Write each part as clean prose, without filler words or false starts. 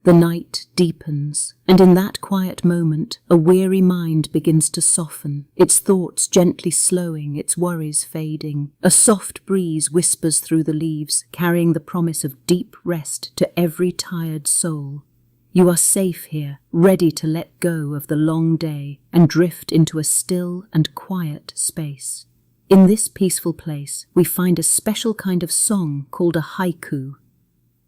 The night deepens, and in that quiet moment, a weary mind begins to soften, its thoughts gently slowing, its worries fading. A soft breeze whispers through the leaves, carrying the promise of deep rest to every tired soul. You are safe here, ready to let go of the long day and drift into a still and quiet space. In this peaceful place, we find a special kind of song called a haiku.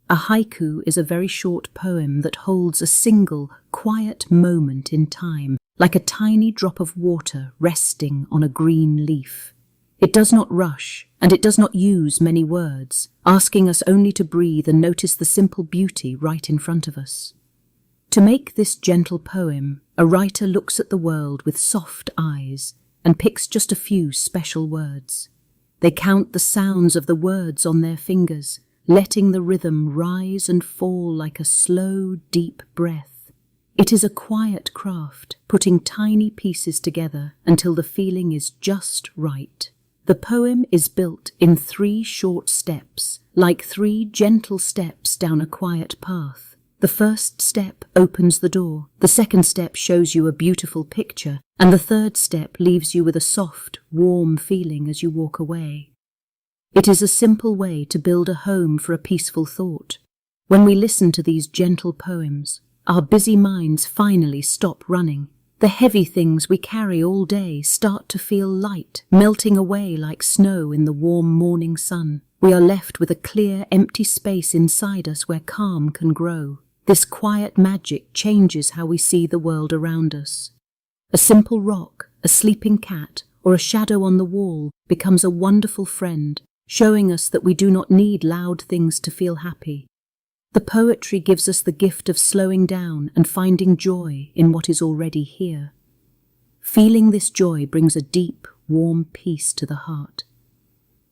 A haiku is a very short poem that holds a single, quiet moment in time, like a tiny drop of water resting on a green leaf. It does not rush, and it does not use many words, asking us only to breathe and notice the simple beauty right in front of us. To make this gentle poem, a writer looks at the world with soft eyes and picks just a few special words. They count the sounds of the words on their fingers, letting the rhythm rise and fall like a slow, deep breath. It is a quiet craft, putting tiny pieces together until the feeling is just right. The poem is built in 3 short steps, like 3 gentle steps down a quiet path. The first step opens the door, the second step shows you a beautiful picture, and the third step leaves you with a soft, warm feeling as you walk away. It is a simple way to build a home for a peaceful thought. When we listen to these gentle poems, our busy minds finally stop running. The heavy things we carry all day start to feel light, melting away like snow in the warm morning sun. We are left with a clear, empty space inside us where calm can grow. This quiet magic changes how we see the world around us. A simple rock, a sleeping cat, or a shadow on the wall becomes a wonderful friend, showing us that we do not need loud things to feel happy. The poetry gives us the gift of slowing down and finding joy in what is already here. Feeling this joy brings a deep, warm peace to the heart.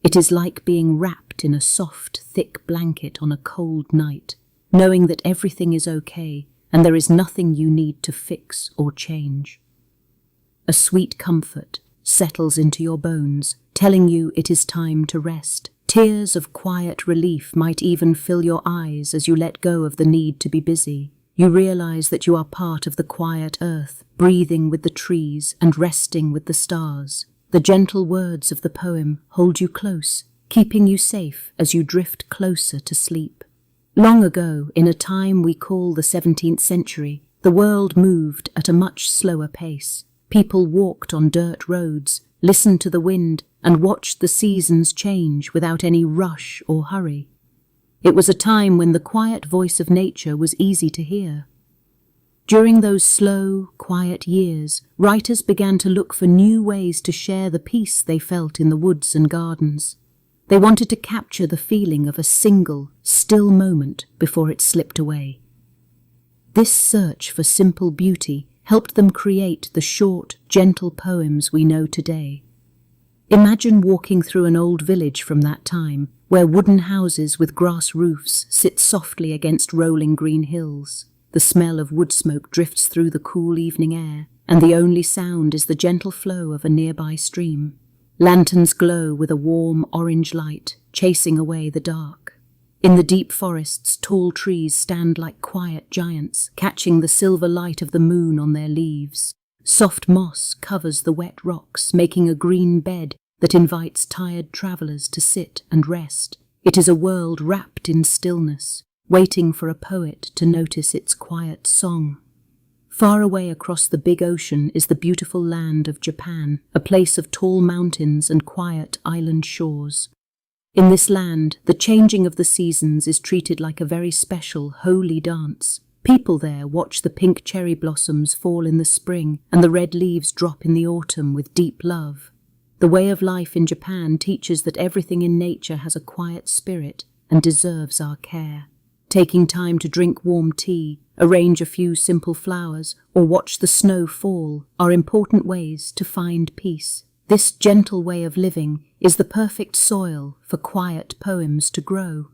It is like being wrapped in a soft, thick blanket on a cold night, knowing that everything is okay and there is nothing you need to fix or change. A sweet comfort settles into your bones, telling you it is time to rest. Tears of quiet relief might even fill your eyes as you let go of the need to be busy. You realize that you are part of the quiet earth, breathing with the trees and resting with the stars. The gentle words of the poem hold you close, keeping you safe as you drift closer to sleep. Long ago, in a time we call the 17th century, the world moved at a much slower pace. People walked on dirt roads, listened to the wind, and watched the seasons change without any rush or hurry. It was a time when the quiet voice of nature was easy to hear. During those slow, quiet years, writers began to look for new ways to share the peace they felt in the woods and gardens. They wanted to capture the feeling of a single, still moment before it slipped away. This search for simple beauty helped them create the short, gentle poems we know today. Imagine walking through an old village from that time, where wooden houses with grass roofs sit softly against rolling green hills. The smell of wood smoke drifts through the cool evening air, and the only sound is the gentle flow of a nearby stream. Lanterns glow with a warm orange light, chasing away the dark. In the deep forests, tall trees stand like quiet giants, catching the silver light of the moon on their leaves. Soft moss covers the wet rocks, making a green bed that invites tired travelers to sit and rest. It is a world wrapped in stillness, waiting for a poet to notice its quiet song. Far away across the big ocean is the beautiful land of Japan, a place of tall mountains and quiet island shores. In this land, the changing of the seasons is treated like a very special, holy dance. People there watch the pink cherry blossoms fall in the spring and the red leaves drop in the autumn with deep love. The way of life in Japan teaches that everything in nature has a quiet spirit and deserves our care. Taking time to drink warm tea, arrange a few simple flowers, or watch the snow fall are important ways to find peace. This gentle way of living is the perfect soil for quiet poems to grow.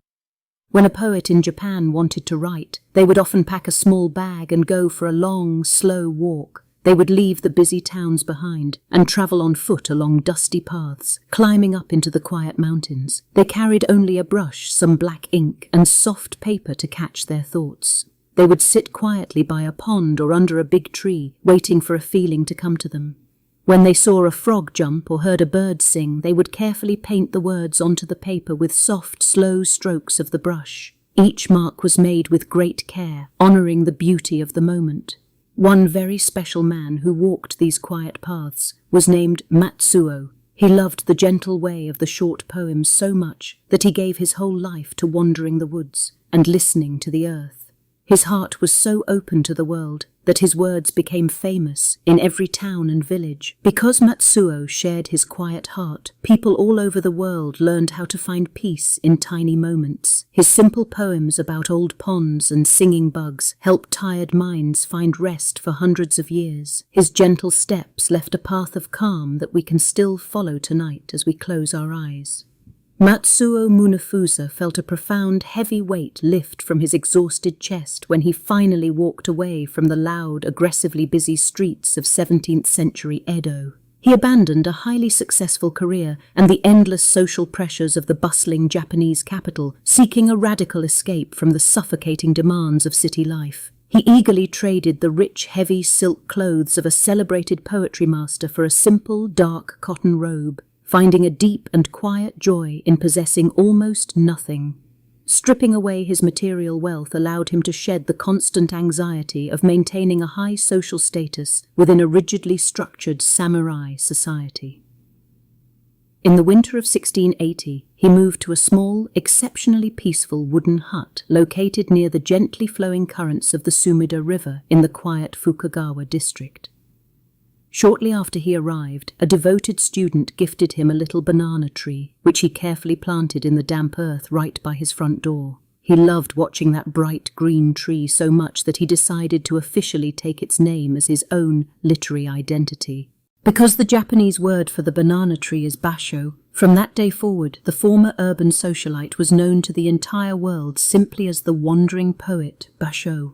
When a poet in Japan wanted to write, they would often pack a small bag and go for a long, slow walk. They would leave the busy towns behind and travel on foot along dusty paths, climbing up into the quiet mountains. They carried only a brush, some black ink, and soft paper to catch their thoughts. They would sit quietly by a pond or under a big tree, waiting for a feeling to come to them. When they saw a frog jump or heard a bird sing, they would carefully paint the words onto the paper with soft, slow strokes of the brush. Each mark was made with great care, honoring the beauty of the moment. One very special man who walked these quiet paths was named Matsuo. He loved the gentle way of the short poems so much that he gave his whole life to wandering the woods and listening to the earth. His heart was so open to the world that his words became famous in every town and village. Because Matsuo shared his quiet heart, people all over the world learned how to find peace in tiny moments. His simple poems about old ponds and singing bugs helped tired minds find rest for hundreds of years. His gentle steps left a path of calm that we can still follow tonight as we close our eyes. Matsuo Munafusa felt a profound, heavy weight lift from his exhausted chest when he finally walked away from the loud, aggressively busy streets of 17th century Edo. He abandoned a highly successful career and the endless social pressures of the bustling Japanese capital, seeking a radical escape from the suffocating demands of city life. He eagerly traded the rich, heavy silk clothes of a celebrated poetry master for a simple, dark cotton robe, finding a deep and quiet joy in possessing almost nothing. Stripping away his material wealth allowed him to shed the constant anxiety of maintaining a high social status within a rigidly structured samurai society. In the winter of 1680, he moved to a small, exceptionally peaceful wooden hut located near the gently flowing currents of the Sumida River in the quiet Fukagawa district. Shortly after he arrived, a devoted student gifted him a little banana tree, which he carefully planted in the damp earth right by his front door. He loved watching that bright green tree so much that he decided to officially take its name as his own literary identity. Because the Japanese word for the banana tree is Bashō, from that day forward, the former urban socialite was known to the entire world simply as the wandering poet Bashō.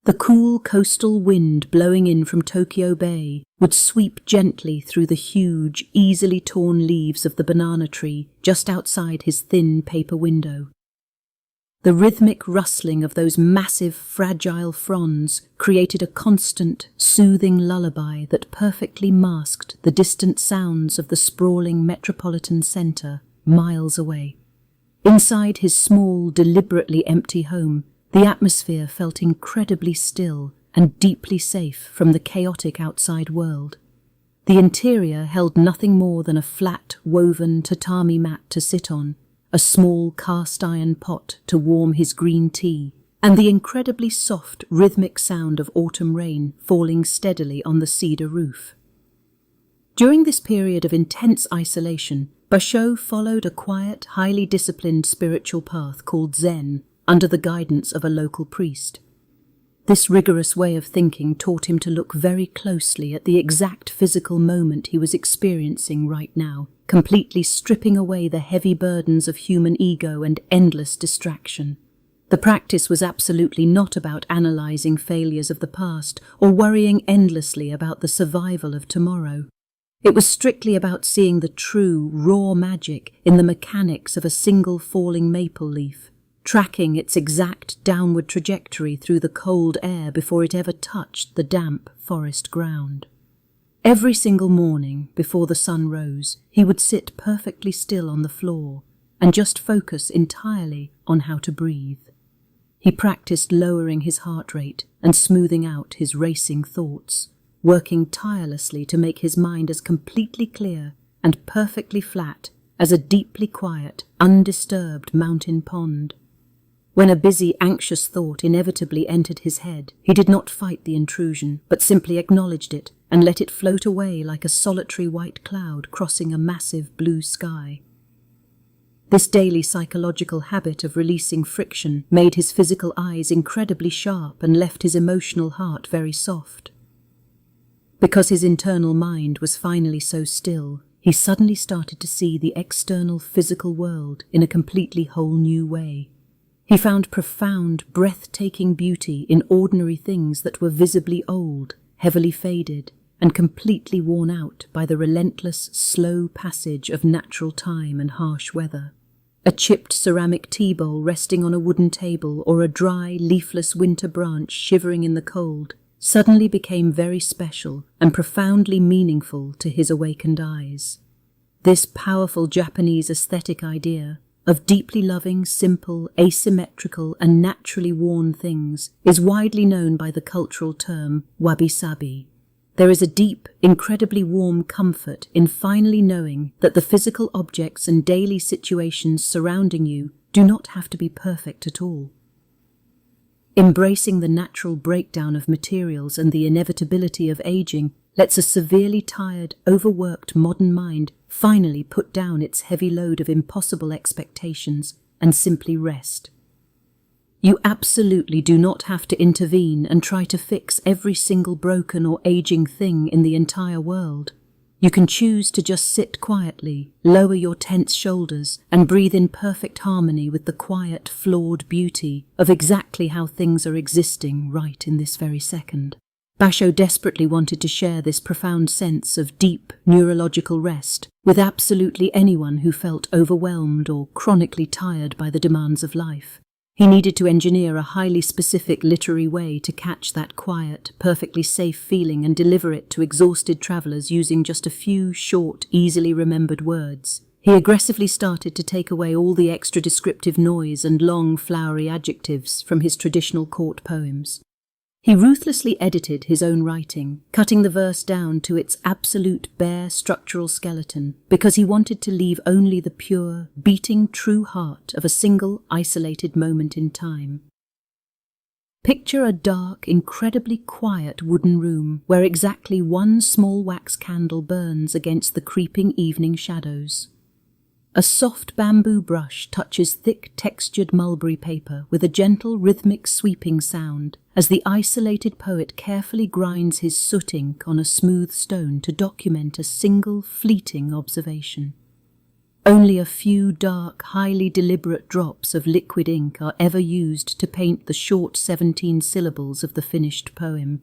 The cool coastal wind blowing in from Tokyo Bay would sweep gently through the huge, easily torn leaves of the banana tree just outside his thin paper window. The rhythmic rustling of those massive, fragile fronds created a constant, soothing lullaby that perfectly masked the distant sounds of the sprawling metropolitan centre miles away. Inside his small, deliberately empty home, the atmosphere felt incredibly still and deeply safe from the chaotic outside world. The interior held nothing more than a flat, woven tatami mat to sit on, a small cast-iron pot to warm his green tea, and the incredibly soft, rhythmic sound of autumn rain falling steadily on the cedar roof. During this period of intense isolation, Bashō followed a quiet, highly disciplined spiritual path called Zen, under the guidance of a local priest. This rigorous way of thinking taught him to look very closely at the exact physical moment he was experiencing right now, completely stripping away the heavy burdens of human ego and endless distraction. The practice was absolutely not about analyzing failures of the past or worrying endlessly about the survival of tomorrow. It was strictly about seeing the true, raw magic in the mechanics of a single falling maple leaf, tracking its exact downward trajectory through the cold air before it ever touched the damp forest ground. Every single morning, before the sun rose, he would sit perfectly still on the floor and just focus entirely on how to breathe. He practiced lowering his heart rate and smoothing out his racing thoughts, working tirelessly to make his mind as completely clear and perfectly flat as a deeply quiet, undisturbed mountain pond. When a busy, anxious thought inevitably entered his head, he did not fight the intrusion, but simply acknowledged it and let it float away like a solitary white cloud crossing a massive blue sky. This daily psychological habit of releasing friction made his physical eyes incredibly sharp and left his emotional heart very soft. Because his internal mind was finally so still, he suddenly started to see the external physical world in a completely whole new way. He found profound, breathtaking beauty in ordinary things that were visibly old, heavily faded, and completely worn out by the relentless, slow passage of natural time and harsh weather. A chipped ceramic tea bowl resting on a wooden table, or a dry, leafless winter branch shivering in the cold, suddenly became very special and profoundly meaningful to his awakened eyes. This powerful Japanese aesthetic idea of deeply loving, simple, asymmetrical, and naturally worn things is widely known by the cultural term wabi-sabi. There is a deep, incredibly warm comfort in finally knowing that the physical objects and daily situations surrounding you do not have to be perfect at all. Embracing the natural breakdown of materials and the inevitability of aging lets a severely tired, overworked modern mind finally put down its heavy load of impossible expectations and simply rest. You absolutely do not have to intervene and try to fix every single broken or aging thing in the entire world. You can choose to just sit quietly, lower your tense shoulders, and breathe in perfect harmony with the quiet, flawed beauty of exactly how things are existing right in this very second. Bashō desperately wanted to share this profound sense of deep neurological rest with absolutely anyone who felt overwhelmed or chronically tired by the demands of life. He needed to engineer a highly specific literary way to catch that quiet, perfectly safe feeling and deliver it to exhausted travelers using just a few short, easily remembered words. He aggressively started to take away all the extra descriptive noise and long, flowery adjectives from his traditional court poems. He ruthlessly edited his own writing, cutting the verse down to its absolute bare structural skeleton, because he wanted to leave only the pure, beating true heart of a single, isolated moment in time. Picture a dark, incredibly quiet wooden room where exactly one small wax candle burns against the creeping evening shadows. A soft bamboo brush touches thick, textured mulberry paper with a gentle, rhythmic sweeping sound as the isolated poet carefully grinds his soot ink on a smooth stone to document a single, fleeting observation. Only a few dark, highly deliberate drops of liquid ink are ever used to paint the short 17 syllables of the finished poem.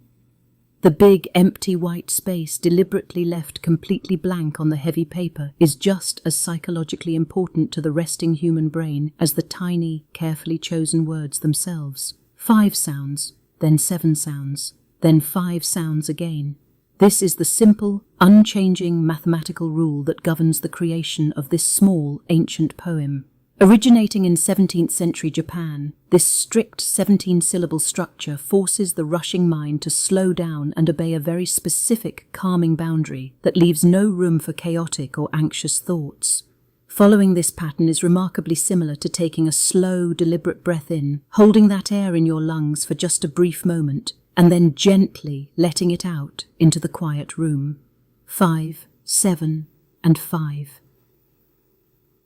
The big, empty white space deliberately left completely blank on the heavy paper is just as psychologically important to the resting human brain as the tiny, carefully chosen words themselves. 5 sounds, then 7 sounds, then 5 sounds again. This is the simple, unchanging mathematical rule that governs the creation of this small, ancient poem. Originating in 17th century Japan, this strict 17-syllable structure forces the rushing mind to slow down and obey a very specific calming boundary that leaves no room for chaotic or anxious thoughts. Following this pattern is remarkably similar to taking a slow, deliberate breath in, holding that air in your lungs for just a brief moment, and then gently letting it out into the quiet room. 5, 7, and 5.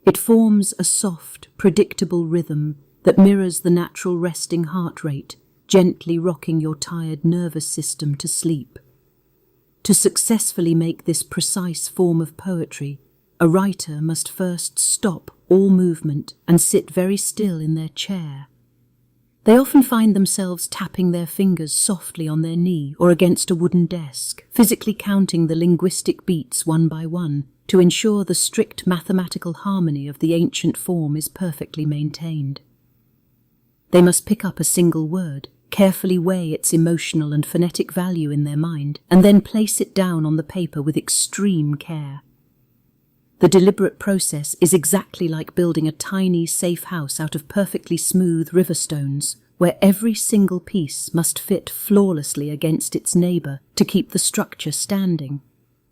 It forms a soft, predictable rhythm that mirrors the natural resting heart rate, gently rocking your tired nervous system to sleep. To successfully make this precise form of poetry, a writer must first stop all movement and sit very still in their chair. They often find themselves tapping their fingers softly on their knee or against a wooden desk, physically counting the linguistic beats one by one, to ensure the strict mathematical harmony of the ancient form is perfectly maintained. They must pick up a single word, carefully weigh its emotional and phonetic value in their mind, and then place it down on the paper with extreme care. The deliberate process is exactly like building a tiny, safe house out of perfectly smooth river stones, where every single piece must fit flawlessly against its neighbour to keep the structure standing.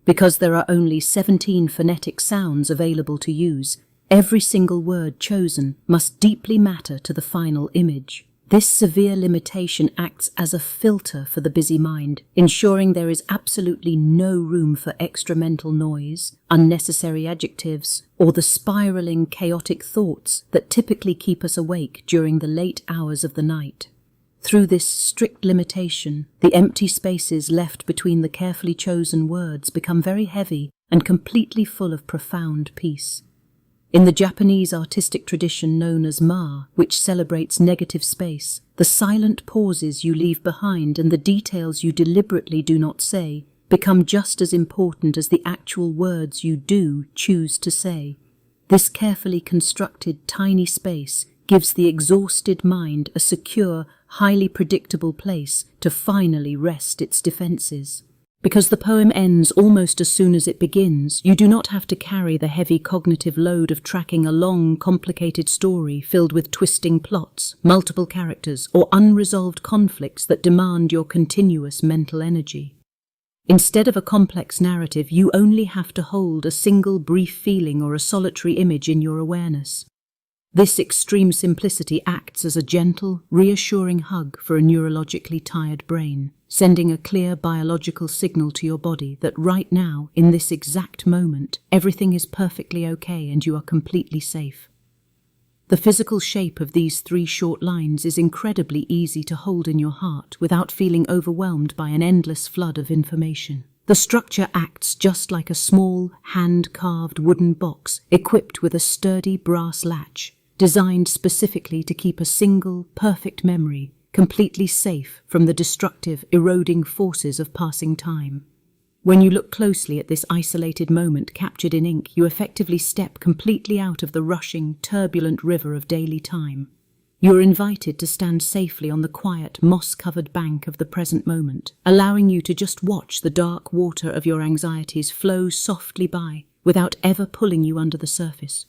Because there are only 17 phonetic sounds available to use, every single word chosen must deeply matter to the final image. This severe limitation acts as a filter for the busy mind, ensuring there is absolutely no room for extra mental noise, unnecessary adjectives, or the spiraling, chaotic thoughts that typically keep us awake during the late hours of the night. Through this strict limitation, the empty spaces left between the carefully chosen words become very heavy and completely full of profound peace. In the Japanese artistic tradition known as ma, which celebrates negative space, the silent pauses you leave behind and the details you deliberately do not say become just as important as the actual words you do choose to say. This carefully constructed tiny space gives the exhausted mind a secure, highly predictable place to finally rest its defenses. Because the poem ends almost as soon as it begins, you do not have to carry the heavy cognitive load of tracking a long, complicated story filled with twisting plots, multiple characters, or unresolved conflicts that demand your continuous mental energy. Instead of a complex narrative, you only have to hold a single brief feeling or a solitary image in your awareness. This extreme simplicity acts as a gentle, reassuring hug for a neurologically tired brain, sending a clear biological signal to your body that right now, in this exact moment, everything is perfectly okay and you are completely safe. The physical shape of these 3 short lines is incredibly easy to hold in your heart without feeling overwhelmed by an endless flood of information. The structure acts just like a small, hand-carved wooden box equipped with a sturdy brass latch, designed specifically to keep a single, perfect memory completely safe from the destructive, eroding forces of passing time. When you look closely at this isolated moment captured in ink, you effectively step completely out of the rushing, turbulent river of daily time. You are invited to stand safely on the quiet, moss-covered bank of the present moment, allowing you to just watch the dark water of your anxieties flow softly by without ever pulling you under the surface.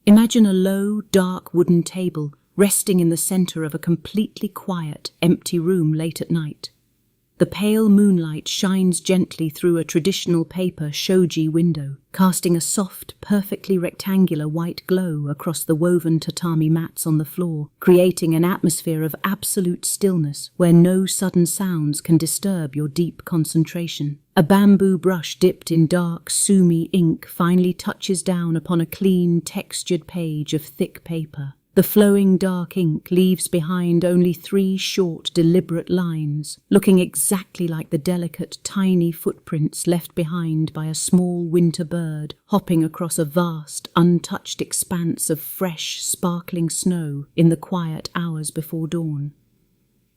Imagine a low, dark wooden table resting in the center of a completely quiet, empty room late at night. The pale moonlight shines gently through a traditional paper shoji window, casting a soft, perfectly rectangular white glow across the woven tatami mats on the floor, creating an atmosphere of absolute stillness where no sudden sounds can disturb your deep concentration. A bamboo brush dipped in dark, sumi ink finally touches down upon a clean, textured page of thick paper. The flowing dark ink leaves behind only 3 short, deliberate lines, looking exactly like the delicate, tiny footprints left behind by a small winter bird hopping across a vast, untouched expanse of fresh, sparkling snow in the quiet hours before dawn.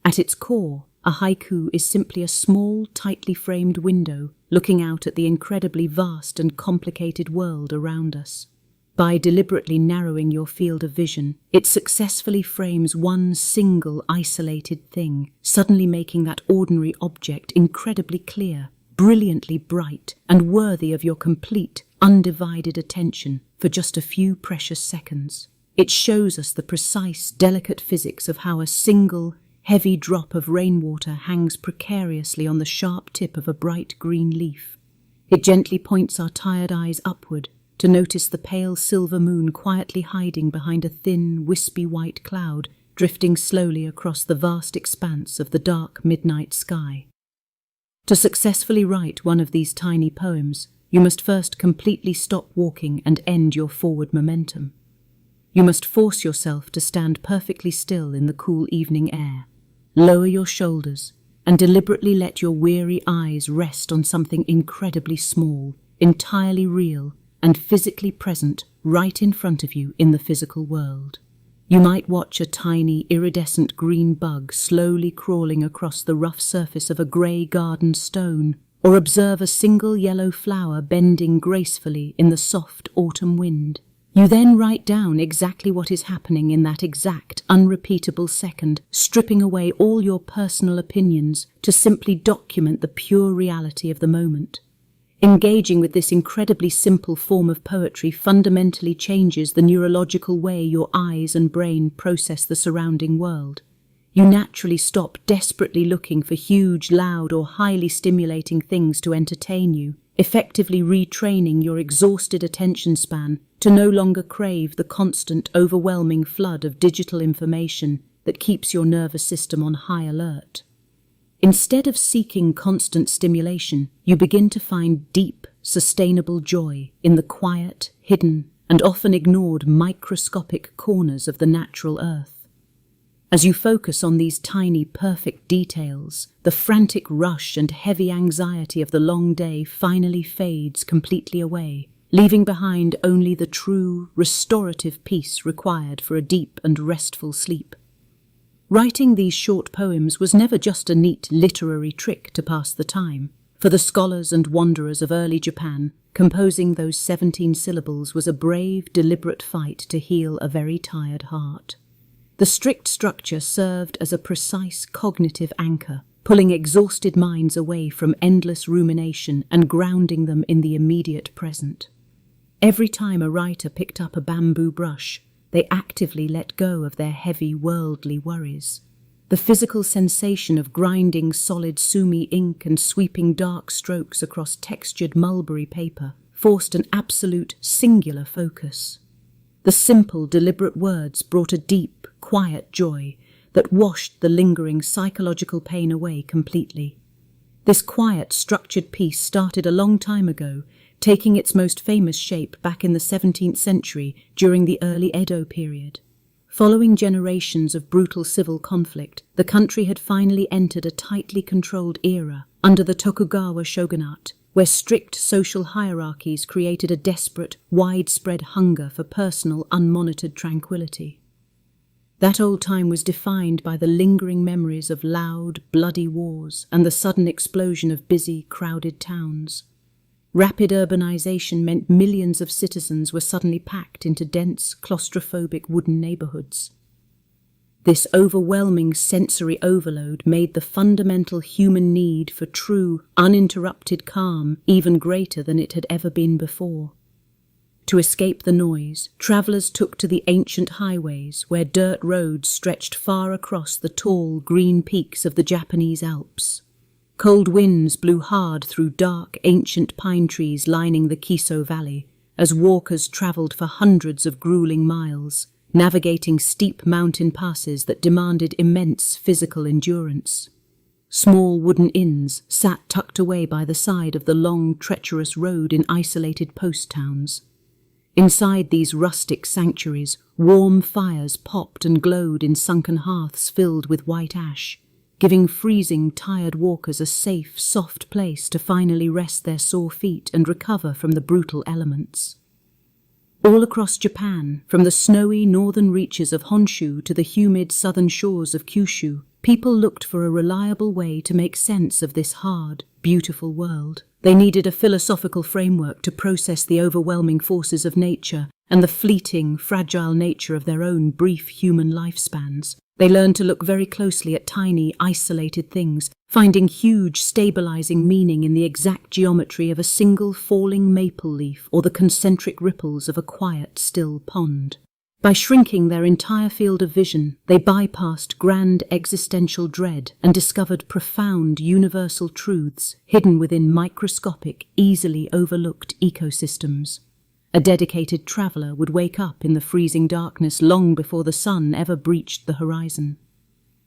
At its core, a haiku is simply a small, tightly framed window looking out at the incredibly vast and complicated world around us. By deliberately narrowing your field of vision, it successfully frames one single isolated thing, suddenly making that ordinary object incredibly clear, brilliantly bright, and worthy of your complete, undivided attention for just a few precious seconds. It shows us the precise, delicate physics of how a single, heavy drop of rainwater hangs precariously on the sharp tip of a bright green leaf. It gently points our tired eyes upward, to notice the pale silver moon quietly hiding behind a thin, wispy white cloud drifting slowly across the vast expanse of the dark midnight sky. To successfully write one of these tiny poems, you must first completely stop walking and end your forward momentum. You must force yourself to stand perfectly still in the cool evening air, lower your shoulders, and deliberately let your weary eyes rest on something incredibly small, entirely real, and physically present right in front of you in the physical world. You might watch a tiny, iridescent green bug slowly crawling across the rough surface of a grey garden stone, or observe a single yellow flower bending gracefully in the soft autumn wind. You then write down exactly what is happening in that exact, unrepeatable second, stripping away all your personal opinions to simply document the pure reality of the moment. Engaging with this incredibly simple form of poetry fundamentally changes the neurological way your eyes and brain process the surrounding world. You naturally stop desperately looking for huge, loud, or highly stimulating things to entertain you, effectively retraining your exhausted attention span to no longer crave the constant, overwhelming flood of digital information that keeps your nervous system on high alert. Instead of seeking constant stimulation, you begin to find deep, sustainable joy in the quiet, hidden, and often ignored microscopic corners of the natural earth. As you focus on these tiny, perfect details, the frantic rush and heavy anxiety of the long day finally fades completely away, leaving behind only the true, restorative peace required for a deep and restful sleep. Writing these short poems was never just a neat literary trick to pass the time. For the scholars and wanderers of early Japan, composing those 17 syllables was a brave, deliberate fight to heal a very tired heart. The strict structure served as a precise cognitive anchor, pulling exhausted minds away from endless rumination and grounding them in the immediate present. Every time a writer picked up a bamboo brush, they actively let go of their heavy worldly worries. The physical sensation of grinding solid sumi ink and sweeping dark strokes across textured mulberry paper forced an absolute singular focus. The simple, deliberate words brought a deep, quiet joy that washed the lingering psychological pain away completely. This quiet, structured piece started a long time ago, taking its most famous shape back in the 17th century during the early Edo period. Following generations of brutal civil conflict, the country had finally entered a tightly controlled era under the Tokugawa shogunate, where strict social hierarchies created a desperate, widespread hunger for personal, unmonitored tranquility. That old time was defined by the lingering memories of loud, bloody wars and the sudden explosion of busy, crowded towns. Rapid urbanization meant millions of citizens were suddenly packed into dense, claustrophobic wooden neighborhoods. This overwhelming sensory overload made the fundamental human need for true, uninterrupted calm even greater than it had ever been before. To escape the noise, travelers took to the ancient highways where dirt roads stretched far across the tall, green peaks of the Japanese Alps. Cold winds blew hard through dark, ancient pine trees lining the Kiso Valley as walkers traveled for hundreds of grueling miles, navigating steep mountain passes that demanded immense physical endurance. Small wooden inns sat tucked away by the side of the long, treacherous road in isolated post towns. Inside these rustic sanctuaries, warm fires popped and glowed in sunken hearths filled with white ash, giving freezing, tired walkers a safe, soft place to finally rest their sore feet and recover from the brutal elements. All across Japan, from the snowy northern reaches of Honshu to the humid southern shores of Kyushu, people looked for a reliable way to make sense of this hard, beautiful world. They needed a philosophical framework to process the overwhelming forces of nature and the fleeting, fragile nature of their own brief human lifespans. They learned to look very closely at tiny, isolated things, finding huge, stabilizing meaning in the exact geometry of a single falling maple leaf or the concentric ripples of a quiet, still pond. By shrinking their entire field of vision, they bypassed grand existential dread and discovered profound universal truths hidden within microscopic, easily overlooked ecosystems. A dedicated traveller would wake up in the freezing darkness long before the sun ever breached the horizon.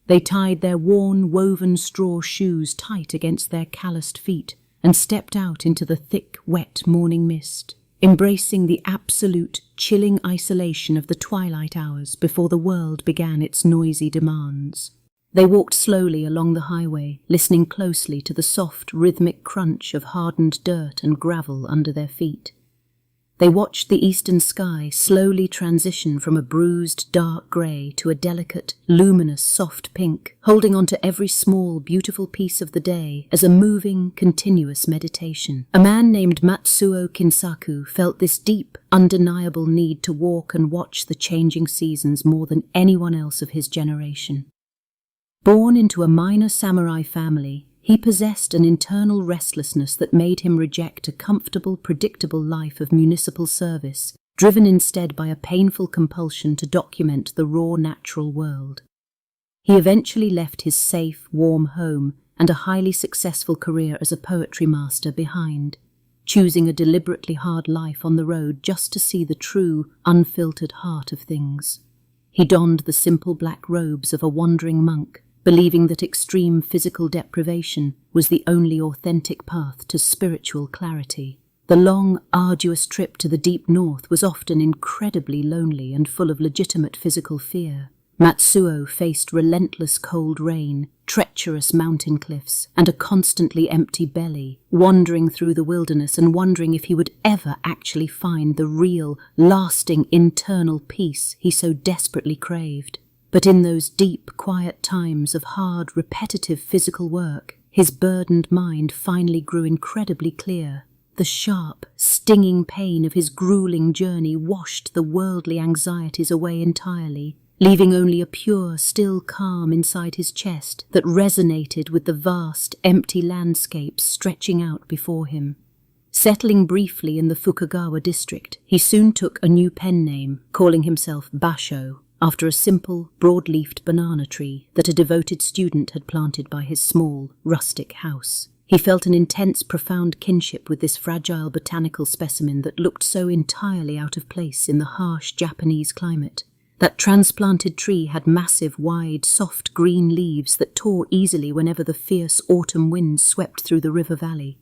They tied their worn, woven straw shoes tight against their calloused feet and stepped out into the thick, wet morning mist, embracing the absolute, chilling isolation of the twilight hours before the world began its noisy demands. They walked slowly along the highway, listening closely to the soft, rhythmic crunch of hardened dirt and gravel under their feet. They watched the eastern sky slowly transition from a bruised, dark grey to a delicate, luminous, soft pink, holding on to every small, beautiful piece of the day as a moving, continuous meditation. A man named Matsuo Kinsaku felt this deep, undeniable need to walk and watch the changing seasons more than anyone else of his generation. Born into a minor samurai family, he possessed an internal restlessness that made him reject a comfortable, predictable life of municipal service, driven instead by a painful compulsion to document the raw natural world. He eventually left his safe, warm home and a highly successful career as a poetry master behind, choosing a deliberately hard life on the road just to see the true, unfiltered heart of things. He donned the simple black robes of a wandering monk, believing that extreme physical deprivation was the only authentic path to spiritual clarity. The long, arduous trip to the deep north was often incredibly lonely and full of legitimate physical fear. Matsuo faced relentless cold rain, treacherous mountain cliffs, and a constantly empty belly, wandering through the wilderness and wondering if he would ever actually find the real, lasting internal peace he so desperately craved. But in those deep, quiet times of hard, repetitive physical work, his burdened mind finally grew incredibly clear. The sharp, stinging pain of his grueling journey washed the worldly anxieties away entirely, leaving only a pure, still calm inside his chest that resonated with the vast, empty landscape stretching out before him. Settling briefly in the Fukagawa district, he soon took a new pen name, calling himself Bashō, after a simple, broad-leafed banana tree that a devoted student had planted by his small, rustic house. He felt an intense, profound kinship with this fragile botanical specimen that looked so entirely out of place in the harsh Japanese climate. That transplanted tree had massive, wide, soft green leaves that tore easily whenever the fierce autumn winds swept through the river valley.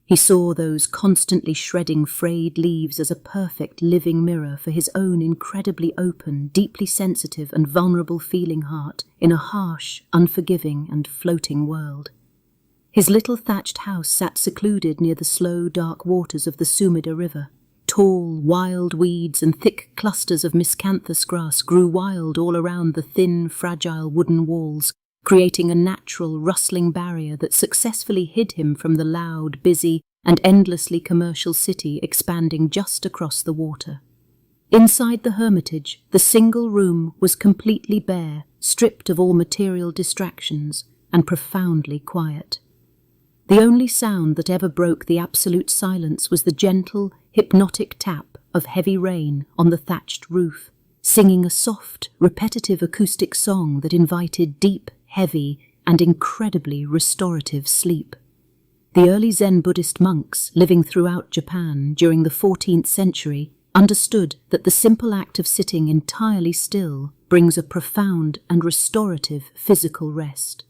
He saw those constantly shredding frayed leaves as a perfect living mirror for his own incredibly open, deeply sensitive and vulnerable feeling heart in a harsh, unforgiving and floating world. His little thatched house sat secluded near the slow, dark waters of the Sumida River. Tall, wild weeds and thick clusters of miscanthus grass grew wild all around the thin, fragile wooden walls, creating a natural, rustling barrier that successfully hid him from the loud, busy, and endlessly commercial city expanding just across the water. Inside the hermitage, the single room was completely bare, stripped of all material distractions, and profoundly quiet. The only sound that ever broke the absolute silence was the gentle, hypnotic tap of heavy rain on the thatched roof, singing a soft, repetitive acoustic song that invited deep, heavy, and incredibly restorative sleep. The early Zen Buddhist monks living throughout Japan during the 14th century understood that the simple act of sitting entirely still brings a profound and restorative physical rest.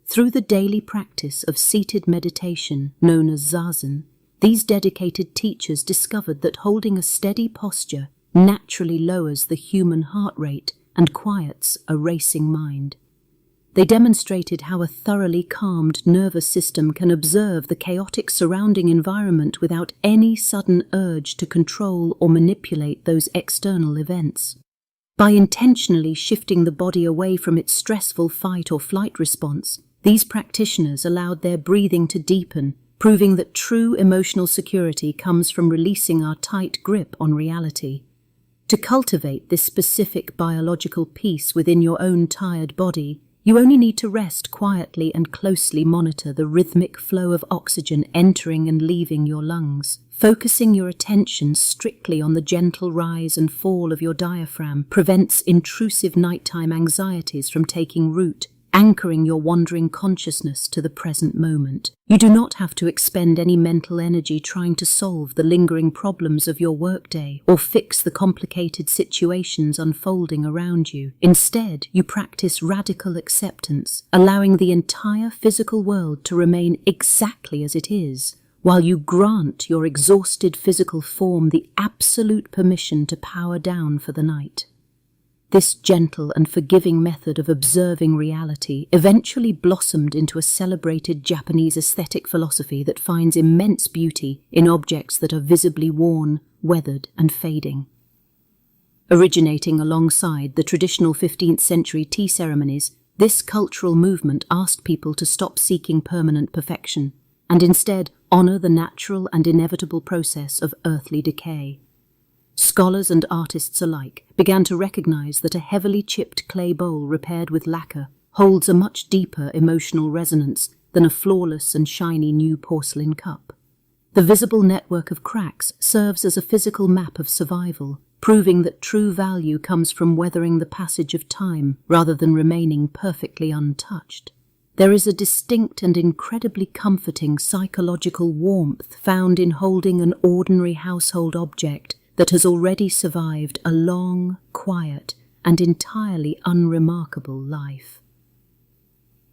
Through the daily practice of seated meditation known as zazen, these dedicated teachers discovered that holding a steady posture naturally lowers the human heart rate and quiets a racing mind. They demonstrated how a thoroughly calmed nervous system can observe the chaotic surrounding environment without any sudden urge to control or manipulate those external events. By intentionally shifting the body away from its stressful fight or flight response, these practitioners allowed their breathing to deepen, proving that true emotional security comes from releasing our tight grip on reality. To cultivate this specific biological peace within your own tired body, you only need to rest quietly and closely monitor the rhythmic flow of oxygen entering and leaving your lungs. Focusing your attention strictly on the gentle rise and fall of your diaphragm prevents intrusive nighttime anxieties from taking root, anchoring your wandering consciousness to the present moment. You do not have to expend any mental energy trying to solve the lingering problems of your workday or fix the complicated situations unfolding around you. Instead, you practice radical acceptance, allowing the entire physical world to remain exactly as it is, while you grant your exhausted physical form the absolute permission to power down for the night. This gentle and forgiving method of observing reality eventually blossomed into a celebrated Japanese aesthetic philosophy that finds immense beauty in objects that are visibly worn, weathered, and fading. Originating alongside the traditional 15th century tea ceremonies, this cultural movement asked people to stop seeking permanent perfection and instead honor the natural and inevitable process of earthly decay. Scholars and artists alike began to recognize that a heavily chipped clay bowl repaired with lacquer holds a much deeper emotional resonance than a flawless and shiny new porcelain cup. The visible network of cracks serves as a physical map of survival, proving that true value comes from weathering the passage of time rather than remaining perfectly untouched. There is a distinct and incredibly comforting psychological warmth found in holding an ordinary household object that has already survived a long, quiet, and entirely unremarkable life.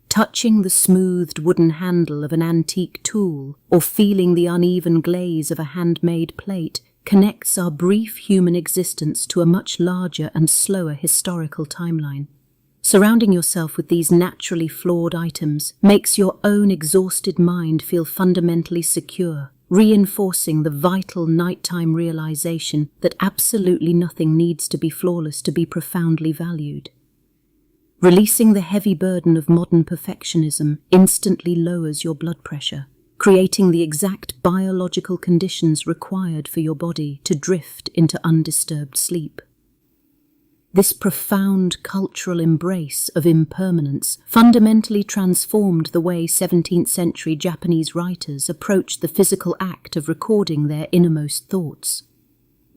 Touching the smoothed wooden handle of an antique tool or feeling the uneven glaze of a handmade plate connects our brief human existence to a much larger and slower historical timeline. Surrounding yourself with these naturally flawed items makes your own exhausted mind feel fundamentally secure, reinforcing the vital nighttime realization that absolutely nothing needs to be flawless to be profoundly valued. Releasing the heavy burden of modern perfectionism instantly lowers your blood pressure, creating the exact biological conditions required for your body to drift into undisturbed sleep. This profound cultural embrace of impermanence fundamentally transformed the way 17th century Japanese writers approached the physical act of recording their innermost thoughts.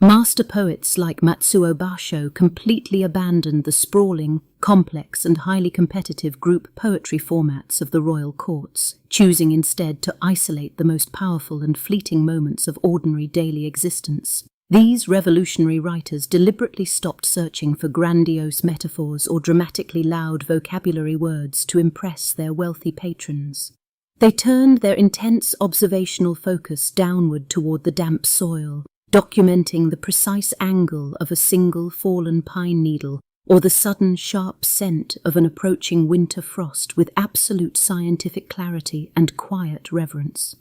Master poets like Matsuo Bashō completely abandoned the sprawling, complex and highly competitive group poetry formats of the royal courts, choosing instead to isolate the most powerful and fleeting moments of ordinary daily existence. These revolutionary writers deliberately stopped searching for grandiose metaphors or dramatically loud vocabulary words to impress their wealthy patrons. They turned their intense observational focus downward toward the damp soil, documenting the precise angle of a single fallen pine needle or the sudden sharp scent of an approaching winter frost with absolute scientific clarity and quiet reverence.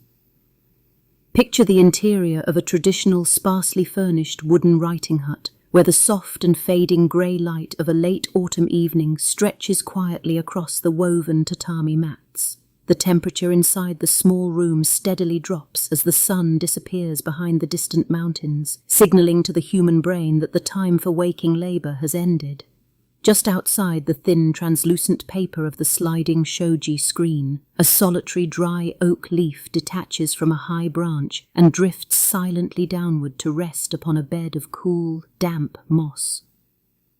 Picture the interior of a traditional, sparsely furnished wooden writing hut, where the soft and fading grey light of a late autumn evening stretches quietly across the woven tatami mats. The temperature inside the small room steadily drops as the sun disappears behind the distant mountains, signalling to the human brain that the time for waking labour has ended. Just outside the thin, translucent paper of the sliding shoji screen, a solitary dry oak leaf detaches from a high branch and drifts silently downward to rest upon a bed of cool, damp moss.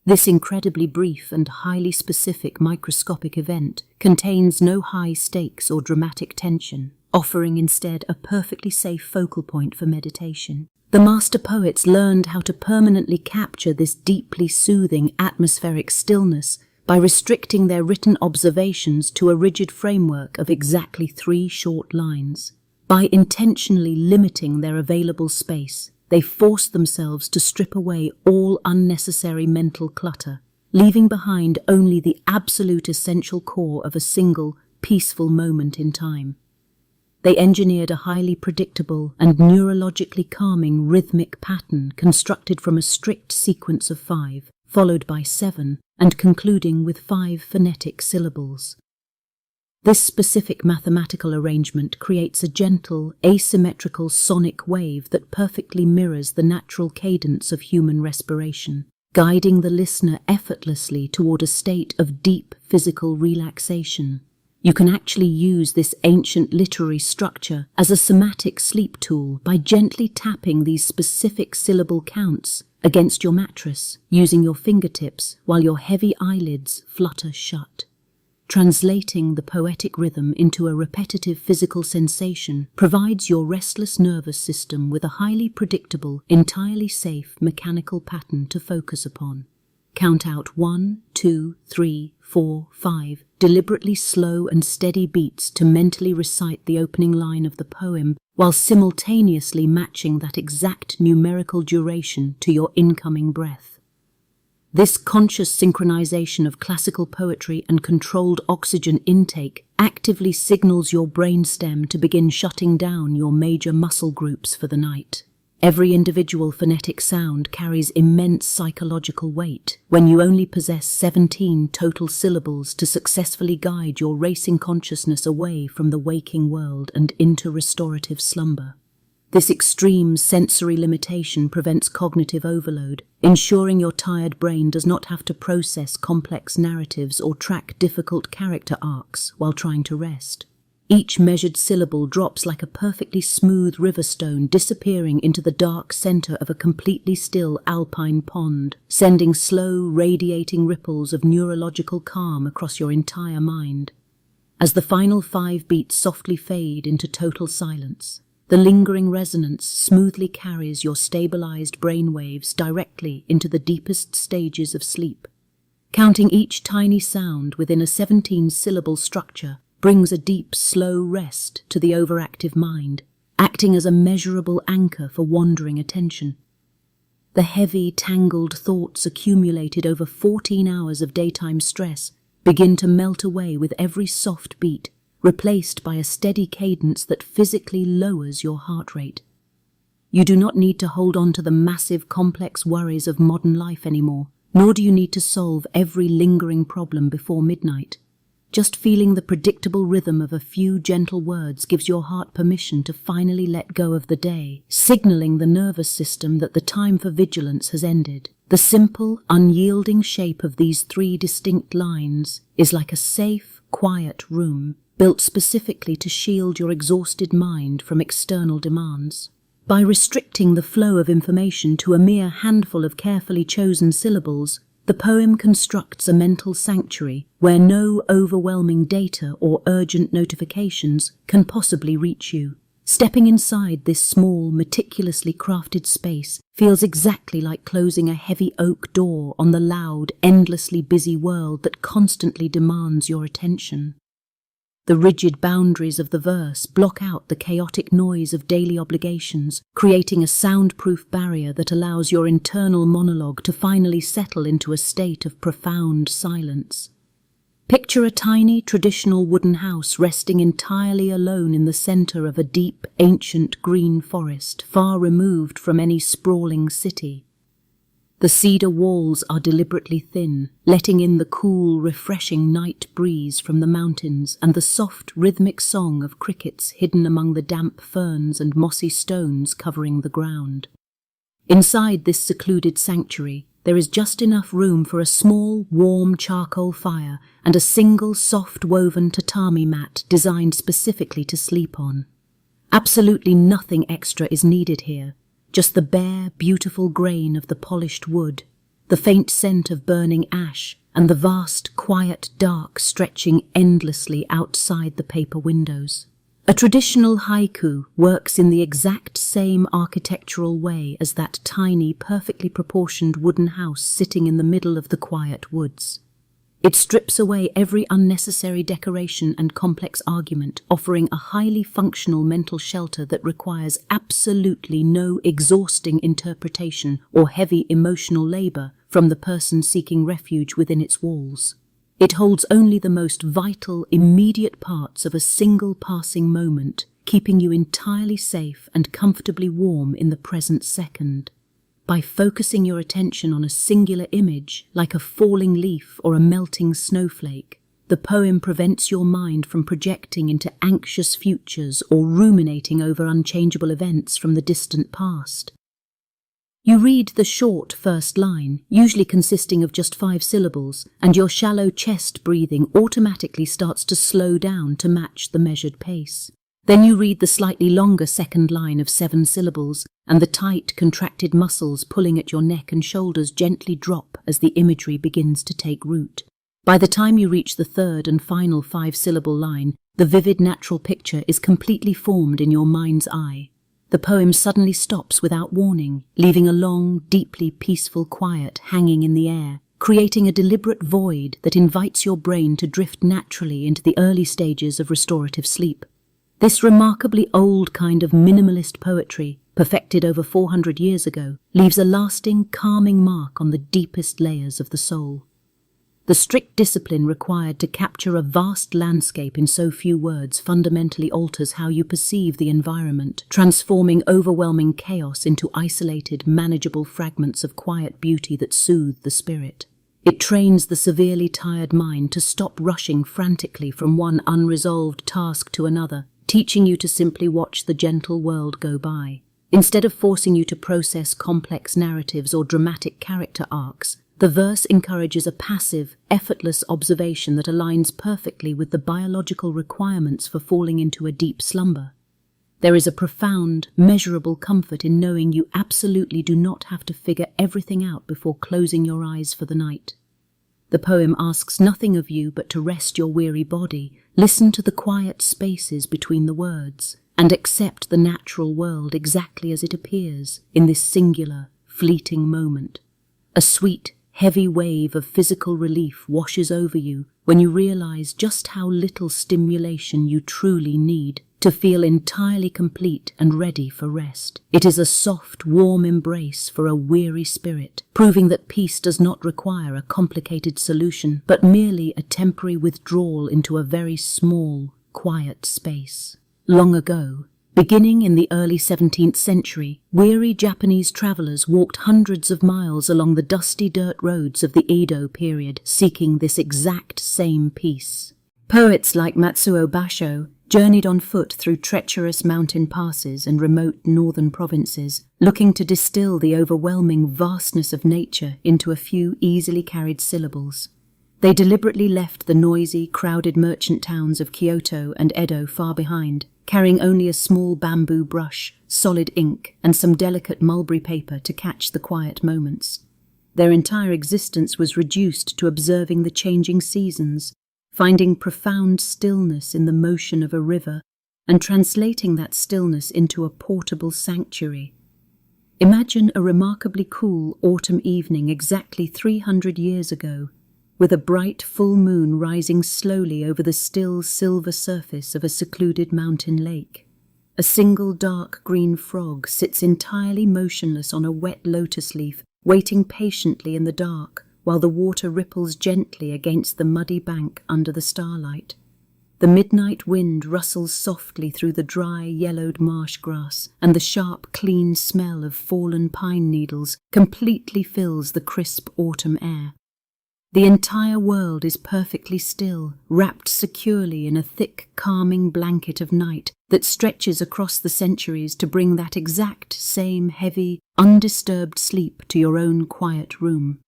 This incredibly brief and highly specific microscopic event contains no high stakes or dramatic tension, offering instead a perfectly safe focal point for meditation. The master poets learned how to permanently capture this deeply soothing atmospheric stillness by restricting their written observations to a rigid framework of exactly 3 short lines. By intentionally limiting their available space, they forced themselves to strip away all unnecessary mental clutter, leaving behind only the absolute essential core of a single, peaceful moment in time. They engineered a highly predictable and neurologically calming rhythmic pattern constructed from a strict sequence of 5, followed by 7, and concluding with 5 phonetic syllables. This specific mathematical arrangement creates a gentle, asymmetrical sonic wave that perfectly mirrors the natural cadence of human respiration, guiding the listener effortlessly toward a state of deep physical relaxation. You can actually use this ancient literary structure as a somatic sleep tool by gently tapping these specific syllable counts against your mattress, using your fingertips while your heavy eyelids flutter shut. Translating the poetic rhythm into a repetitive physical sensation provides your restless nervous system with a highly predictable, entirely safe mechanical pattern to focus upon. Count out 1, 2, 3, 4, 5, deliberately slow and steady beats to mentally recite the opening line of the poem while simultaneously matching that exact numerical duration to your incoming breath. This conscious synchronization of classical poetry and controlled oxygen intake actively signals your brainstem to begin shutting down your major muscle groups for the night. Every individual phonetic sound carries immense psychological weight when you only possess 17 total syllables to successfully guide your racing consciousness away from the waking world and into restorative slumber. This extreme sensory limitation prevents cognitive overload, ensuring your tired brain does not have to process complex narratives or track difficult character arcs while trying to rest. Each measured syllable drops like a perfectly smooth riverstone disappearing into the dark center of a completely still alpine pond, sending slow, radiating ripples of neurological calm across your entire mind. As the final 5 beats softly fade into total silence, the lingering resonance smoothly carries your stabilized brainwaves directly into the deepest stages of sleep. Counting each tiny sound within a 17-syllable structure brings a deep, slow rest to the overactive mind, acting as a measurable anchor for wandering attention. The heavy, tangled thoughts accumulated over 14 hours of daytime stress begin to melt away with every soft beat, replaced by a steady cadence that physically lowers your heart rate. You do not need to hold on to the massive, complex worries of modern life anymore, nor do you need to solve every lingering problem before midnight. Just feeling the predictable rhythm of a few gentle words gives your heart permission to finally let go of the day, signaling the nervous system that the time for vigilance has ended. The simple, unyielding shape of these 3 distinct lines is like a safe, quiet room, built specifically to shield your exhausted mind from external demands. By restricting the flow of information to a mere handful of carefully chosen syllables, the poem constructs a mental sanctuary where no overwhelming data or urgent notifications can possibly reach you. Stepping inside this small, meticulously crafted space feels exactly like closing a heavy oak door on the loud, endlessly busy world that constantly demands your attention. The rigid boundaries of the verse block out the chaotic noise of daily obligations, creating a soundproof barrier that allows your internal monologue to finally settle into a state of profound silence. Picture a tiny, traditional wooden house resting entirely alone in the center of a deep, ancient green forest, far removed from any sprawling city. The cedar walls are deliberately thin, letting in the cool, refreshing night breeze from the mountains and the soft, rhythmic song of crickets hidden among the damp ferns and mossy stones covering the ground. Inside this secluded sanctuary, there is just enough room for a small, warm charcoal fire and a single soft woven tatami mat designed specifically to sleep on. Absolutely nothing extra is needed here, just the bare, beautiful grain of the polished wood, the faint scent of burning ash, and the vast, quiet dark stretching endlessly outside the paper windows. A traditional haiku works in the exact same architectural way as that tiny, perfectly proportioned wooden house sitting in the middle of the quiet woods. It strips away every unnecessary decoration and complex argument, offering a highly functional mental shelter that requires absolutely no exhausting interpretation or heavy emotional labor from the person seeking refuge within its walls. It holds only the most vital, immediate parts of a single passing moment, keeping you entirely safe and comfortably warm in the present second. By focusing your attention on a singular image, like a falling leaf or a melting snowflake, the poem prevents your mind from projecting into anxious futures or ruminating over unchangeable events from the distant past. You read the short first line, usually consisting of just 5 syllables, and your shallow chest breathing automatically starts to slow down to match the measured pace. Then you read the slightly longer second line of 7 syllables, and the tight, contracted muscles pulling at your neck and shoulders gently drop as the imagery begins to take root. By the time you reach the third and final 5-syllable line, the vivid natural picture is completely formed in your mind's eye. The poem suddenly stops without warning, leaving a long, deeply peaceful quiet hanging in the air, creating a deliberate void that invites your brain to drift naturally into the early stages of restorative sleep. This remarkably old kind of minimalist poetry, perfected over 400 years ago, leaves a lasting, calming mark on the deepest layers of the soul. The strict discipline required to capture a vast landscape in so few words fundamentally alters how you perceive the environment, transforming overwhelming chaos into isolated, manageable fragments of quiet beauty that soothe the spirit. It trains the severely tired mind to stop rushing frantically from one unresolved task to another, teaching you to simply watch the gentle world go by. Instead of forcing you to process complex narratives or dramatic character arcs, the verse encourages a passive, effortless observation that aligns perfectly with the biological requirements for falling into a deep slumber. There is a profound, measurable comfort in knowing you absolutely do not have to figure everything out before closing your eyes for the night. The poem asks nothing of you but to rest your weary body, listen to the quiet spaces between the words, and accept the natural world exactly as it appears in this singular, fleeting moment. A sweet, heavy wave of physical relief washes over you when you realize just how little stimulation you truly need to feel entirely complete and ready for rest. It is a soft, warm embrace for a weary spirit, proving that peace does not require a complicated solution, but merely a temporary withdrawal into a very small, quiet space. Long ago, Beginning in the early 17th century, weary Japanese travelers walked hundreds of miles along the dusty dirt roads of the Edo period, seeking this exact same peace. Poets like Matsuo Bashō journeyed on foot through treacherous mountain passes and remote northern provinces, looking to distill the overwhelming vastness of nature into a few easily carried syllables. They deliberately left the noisy, crowded merchant towns of Kyoto and Edo far behind, carrying only a small bamboo brush, solid ink, and some delicate mulberry paper to catch the quiet moments. Their entire existence was reduced to observing the changing seasons, finding profound stillness in the motion of a river, and translating that stillness into a portable sanctuary. Imagine a remarkably cool autumn evening exactly 300 years ago, with a bright full moon rising slowly over the still silver surface of a secluded mountain lake. A single dark green frog sits entirely motionless on a wet lotus leaf, waiting patiently in the dark, while the water ripples gently against the muddy bank under the starlight. The midnight wind rustles softly through the dry, yellowed marsh grass, and the sharp, clean smell of fallen pine needles completely fills the crisp autumn air. The entire world is perfectly still, wrapped securely in a thick, calming blanket of night that stretches across the centuries to bring that exact same heavy, undisturbed sleep to your own quiet room.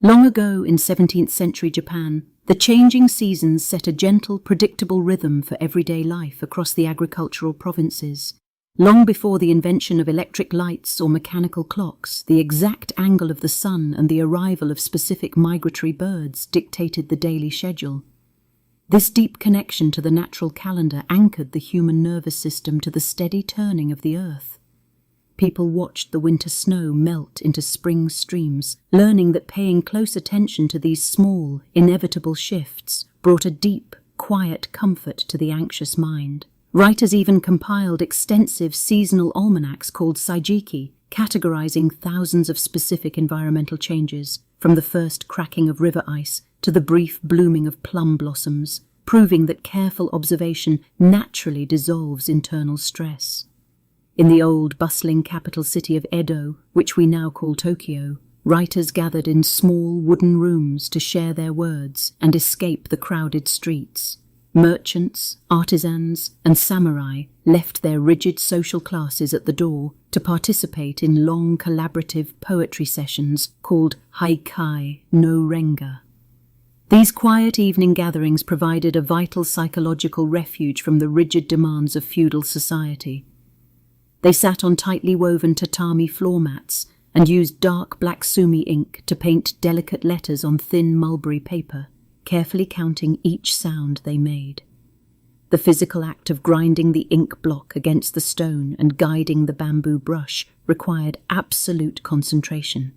Long ago in 17th century Japan, the changing seasons set a gentle, predictable rhythm for everyday life across the agricultural provinces. Long before the invention of electric lights or mechanical clocks, the exact angle of the sun and the arrival of specific migratory birds dictated the daily schedule. This deep connection to the natural calendar anchored the human nervous system to the steady turning of the earth. People watched the winter snow melt into spring streams, learning that paying close attention to these small, inevitable shifts brought a deep, quiet comfort to the anxious mind. Writers even compiled extensive seasonal almanacs called saijiki, categorizing thousands of specific environmental changes, from the first cracking of river ice to the brief blooming of plum blossoms, proving that careful observation naturally dissolves internal stress. In the old, bustling capital city of Edo, which we now call Tokyo, writers gathered in small wooden rooms to share their words and escape the crowded streets. Merchants, artisans, and samurai left their rigid social classes at the door to participate in long collaborative poetry sessions called Haiku no Renga. These quiet evening gatherings provided a vital psychological refuge from the rigid demands of feudal society. They sat on tightly woven tatami floor mats and used dark black sumi ink to paint delicate letters on thin mulberry paper, carefully counting each sound they made. The physical act of grinding the ink block against the stone and guiding the bamboo brush required absolute concentration.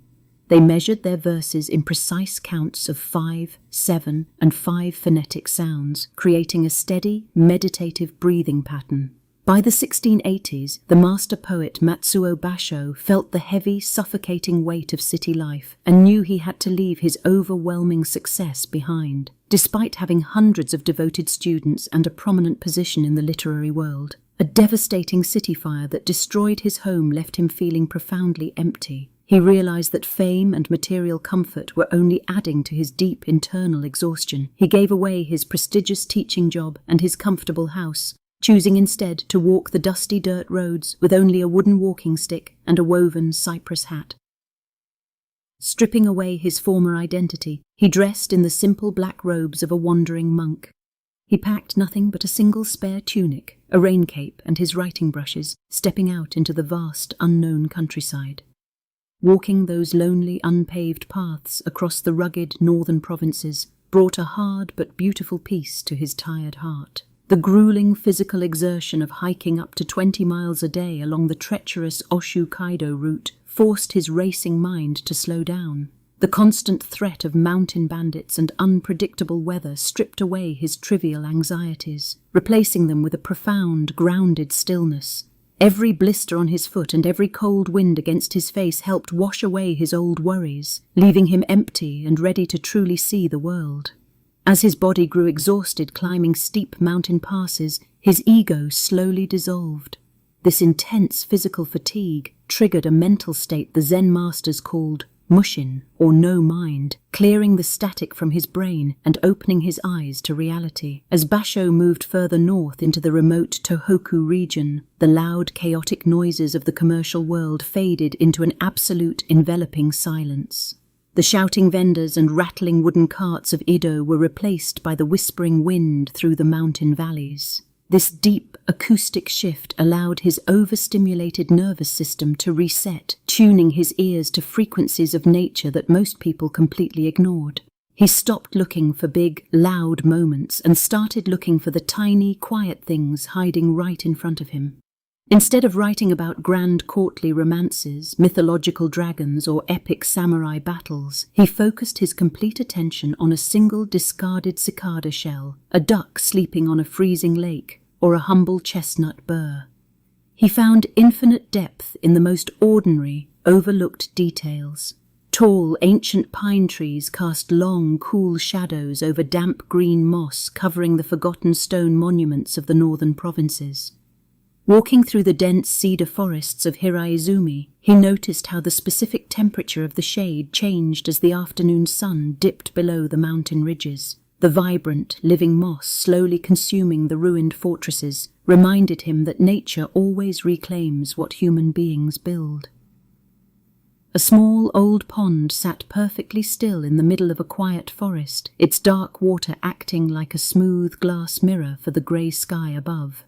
They measured their verses in precise counts of 5, 7, and 5 phonetic sounds, creating a steady, meditative breathing pattern. By the 1680s, the master poet Matsuo Bashō felt the heavy, suffocating weight of city life and knew he had to leave his overwhelming success behind. Despite having hundreds of devoted students and a prominent position in the literary world, a devastating city fire that destroyed his home left him feeling profoundly empty. He realized that fame and material comfort were only adding to his deep internal exhaustion. He gave away his prestigious teaching job and his comfortable house, choosing instead to walk the dusty dirt roads with only a wooden walking stick and a woven cypress hat. Stripping away his former identity, he dressed in the simple black robes of a wandering monk. He packed nothing but a single spare tunic, a rain cape, and his writing brushes, stepping out into the vast, unknown countryside. Walking those lonely, unpaved paths across the rugged northern provinces brought a hard but beautiful peace to his tired heart. The grueling physical exertion of hiking up to 20 miles a day along the treacherous Oshu-Kaido route forced his racing mind to slow down. The constant threat of mountain bandits and unpredictable weather stripped away his trivial anxieties, replacing them with a profound, grounded stillness. Every blister on his foot and every cold wind against his face helped wash away his old worries, leaving him empty and ready to truly see the world. As his body grew exhausted climbing steep mountain passes, his ego slowly dissolved. This intense physical fatigue triggered a mental state the Zen masters called mushin, or no mind, clearing the static from his brain and opening his eyes to reality. As Bashō moved further north into the remote Tohoku region, the loud, chaotic noises of the commercial world faded into an absolute, enveloping silence. The shouting vendors and rattling wooden carts of Ido were replaced by the whispering wind through the mountain valleys. This deep acoustic shift allowed his overstimulated nervous system to reset, tuning his ears to frequencies of nature that most people completely ignored. He stopped looking for big, loud moments and started looking for the tiny, quiet things hiding right in front of him. Instead of writing about grand courtly romances, mythological dragons, or epic samurai battles, he focused his complete attention on a single discarded cicada shell, a duck sleeping on a freezing lake, or a humble chestnut burr. He found infinite depth in the most ordinary, overlooked details. Tall, ancient pine trees cast long, cool shadows over damp green moss covering the forgotten stone monuments of the northern provinces. Walking through the dense cedar forests of Hiraizumi, he noticed how the specific temperature of the shade changed as the afternoon sun dipped below the mountain ridges. The vibrant, living moss slowly consuming the ruined fortresses reminded him that nature always reclaims what human beings build. A small old pond sat perfectly still in the middle of a quiet forest, its dark water acting like a smooth glass mirror for the grey sky above.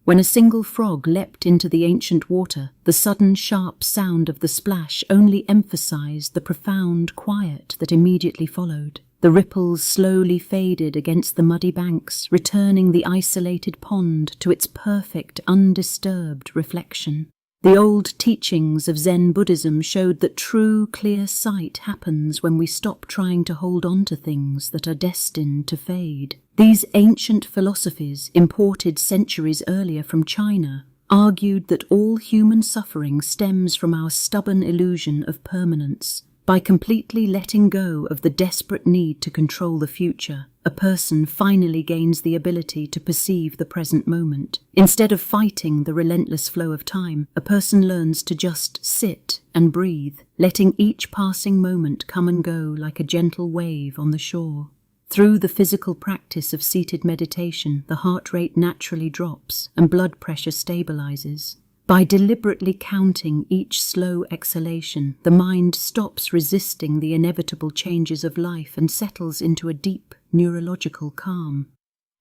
When a single frog leapt into the ancient water, the sudden sharp sound of the splash only emphasized the profound quiet that immediately followed. The ripples slowly faded against the muddy banks, returning the isolated pond to its perfect, undisturbed reflection. The old teachings of Zen Buddhism showed that true, clear sight happens when we stop trying to hold on to things that are destined to fade. These ancient philosophies, imported centuries earlier from China, argued that all human suffering stems from our stubborn illusion of permanence. By completely letting go of the desperate need to control the future, a person finally gains the ability to perceive the present moment. Instead of fighting the relentless flow of time, a person learns to just sit and breathe, letting each passing moment come and go like a gentle wave on the shore. Through the physical practice of seated meditation, the heart rate naturally drops and blood pressure stabilizes. By deliberately counting each slow exhalation, the mind stops resisting the inevitable changes of life and settles into a deep neurological calm.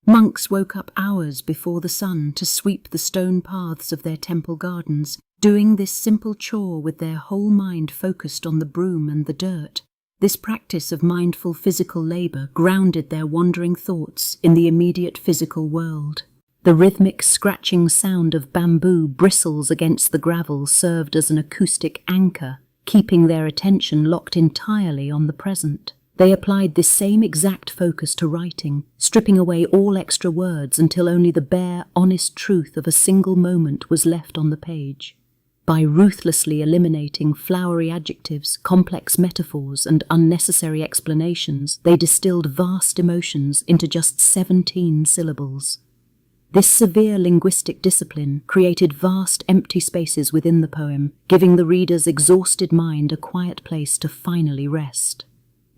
Monks woke up hours before the sun to sweep the stone paths of their temple gardens, doing this simple chore with their whole mind focused on the broom and the dirt. This practice of mindful physical labor grounded their wandering thoughts in the immediate physical world. The rhythmic scratching sound of bamboo bristles against the gravel served as an acoustic anchor, keeping their attention locked entirely on the present. They applied this same exact focus to writing, stripping away all extra words until only the bare, honest truth of a single moment was left on the page. By ruthlessly eliminating flowery adjectives, complex metaphors, and unnecessary explanations, they distilled vast emotions into just 17 syllables. This severe linguistic discipline created vast empty spaces within the poem, giving the reader's exhausted mind a quiet place to finally rest.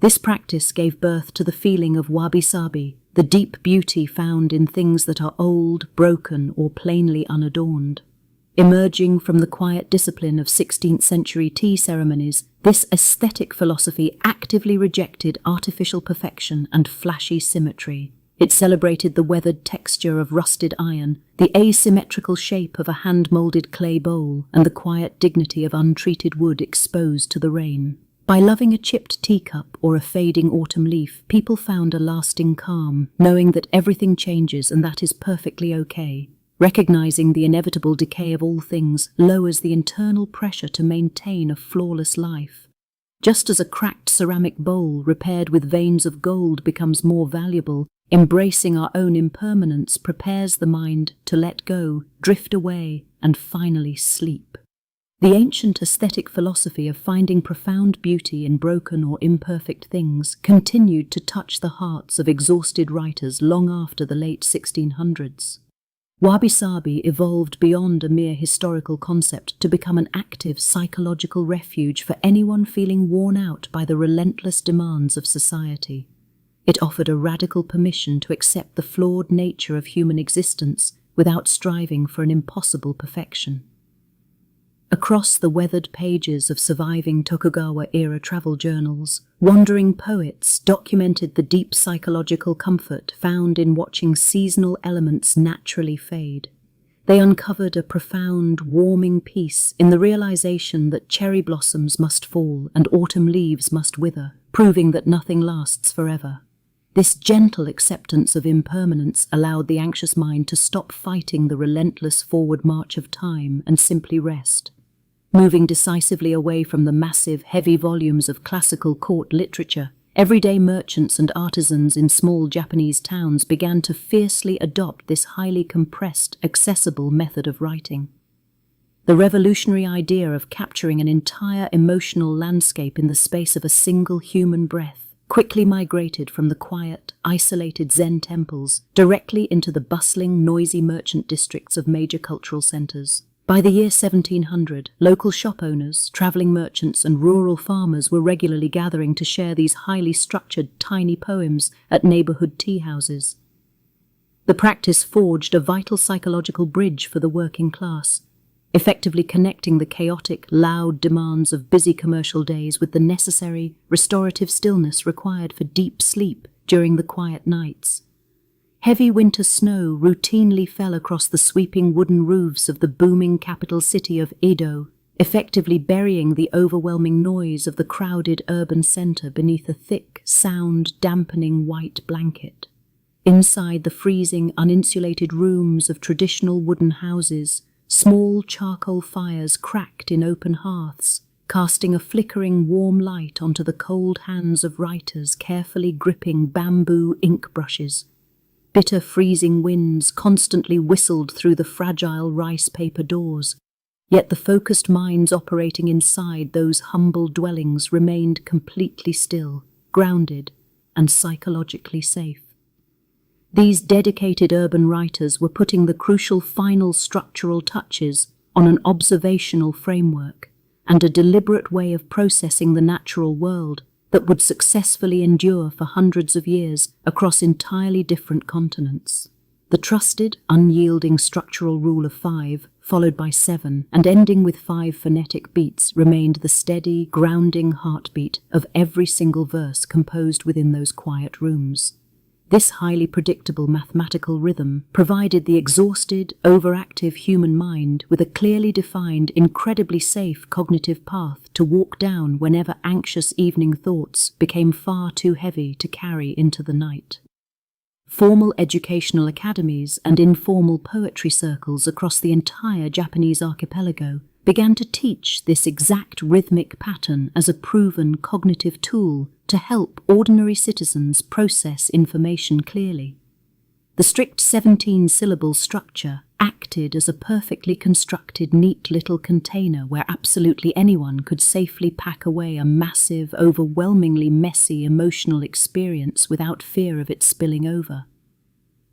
This practice gave birth to the feeling of Wabi-sabi, the deep beauty found in things that are old, broken, or plainly unadorned. Emerging from the quiet discipline of 16th century tea ceremonies, this aesthetic philosophy actively rejected artificial perfection and flashy symmetry. It celebrated the weathered texture of rusted iron, the asymmetrical shape of a hand-molded clay bowl, and the quiet dignity of untreated wood exposed to the rain. By loving a chipped teacup or a fading autumn leaf, people found a lasting calm, knowing that everything changes and that is perfectly okay. Recognizing the inevitable decay of all things lowers the internal pressure to maintain a flawless life. Just as a cracked ceramic bowl repaired with veins of gold becomes more valuable, embracing our own impermanence prepares the mind to let go, drift away, and finally sleep. The ancient aesthetic philosophy of finding profound beauty in broken or imperfect things continued to touch the hearts of exhausted writers long after the late 1600s. Wabi-sabi evolved beyond a mere historical concept to become an active psychological refuge for anyone feeling worn out by the relentless demands of society. It offered a radical permission to accept the flawed nature of human existence without striving for an impossible perfection. Across the weathered pages of surviving Tokugawa-era travel journals, wandering poets documented the deep psychological comfort found in watching seasonal elements naturally fade. They uncovered a profound, warming peace in the realization that cherry blossoms must fall and autumn leaves must wither, proving that nothing lasts forever. This gentle acceptance of impermanence allowed the anxious mind to stop fighting the relentless forward march of time and simply rest. Moving decisively away from the massive, heavy volumes of classical court literature, everyday merchants and artisans in small Japanese towns began to fiercely adopt this highly compressed, accessible method of writing. The revolutionary idea of capturing an entire emotional landscape in the space of a single human breath quickly migrated from the quiet, isolated Zen temples directly into the bustling, noisy merchant districts of major cultural centers. By the year 1700, local shop owners, traveling merchants, and rural farmers were regularly gathering to share these highly structured, tiny poems at neighborhood tea houses. The practice forged a vital psychological bridge for the working class, effectively connecting the chaotic, loud demands of busy commercial days with the necessary, restorative stillness required for deep sleep during the quiet nights. Heavy winter snow routinely fell across the sweeping wooden roofs of the booming capital city of Edo, effectively burying the overwhelming noise of the crowded urban center beneath a thick, sound-dampening white blanket. Inside the freezing, uninsulated rooms of traditional wooden houses, small charcoal fires cracked in open hearths, casting a flickering warm light onto the cold hands of writers carefully gripping bamboo ink brushes. Bitter freezing winds constantly whistled through the fragile rice paper doors, yet the focused minds operating inside those humble dwellings remained completely still, grounded, and psychologically safe. These dedicated urban writers were putting the crucial final structural touches on an observational framework and a deliberate way of processing the natural world that would successfully endure for hundreds of years across entirely different continents. The trusted, unyielding structural rule of 5, followed by 7, and ending with 5 phonetic beats, remained the steady, grounding heartbeat of every single verse composed within those quiet rooms. This highly predictable mathematical rhythm provided the exhausted, overactive human mind with a clearly defined, incredibly safe cognitive path to walk down whenever anxious evening thoughts became far too heavy to carry into the night. Formal educational academies and informal poetry circles across the entire Japanese archipelago began to teach this exact rhythmic pattern as a proven cognitive tool to help ordinary citizens process information clearly. The strict 17-syllable structure acted as a perfectly constructed, neat little container where absolutely anyone could safely pack away a massive, overwhelmingly messy emotional experience without fear of it spilling over.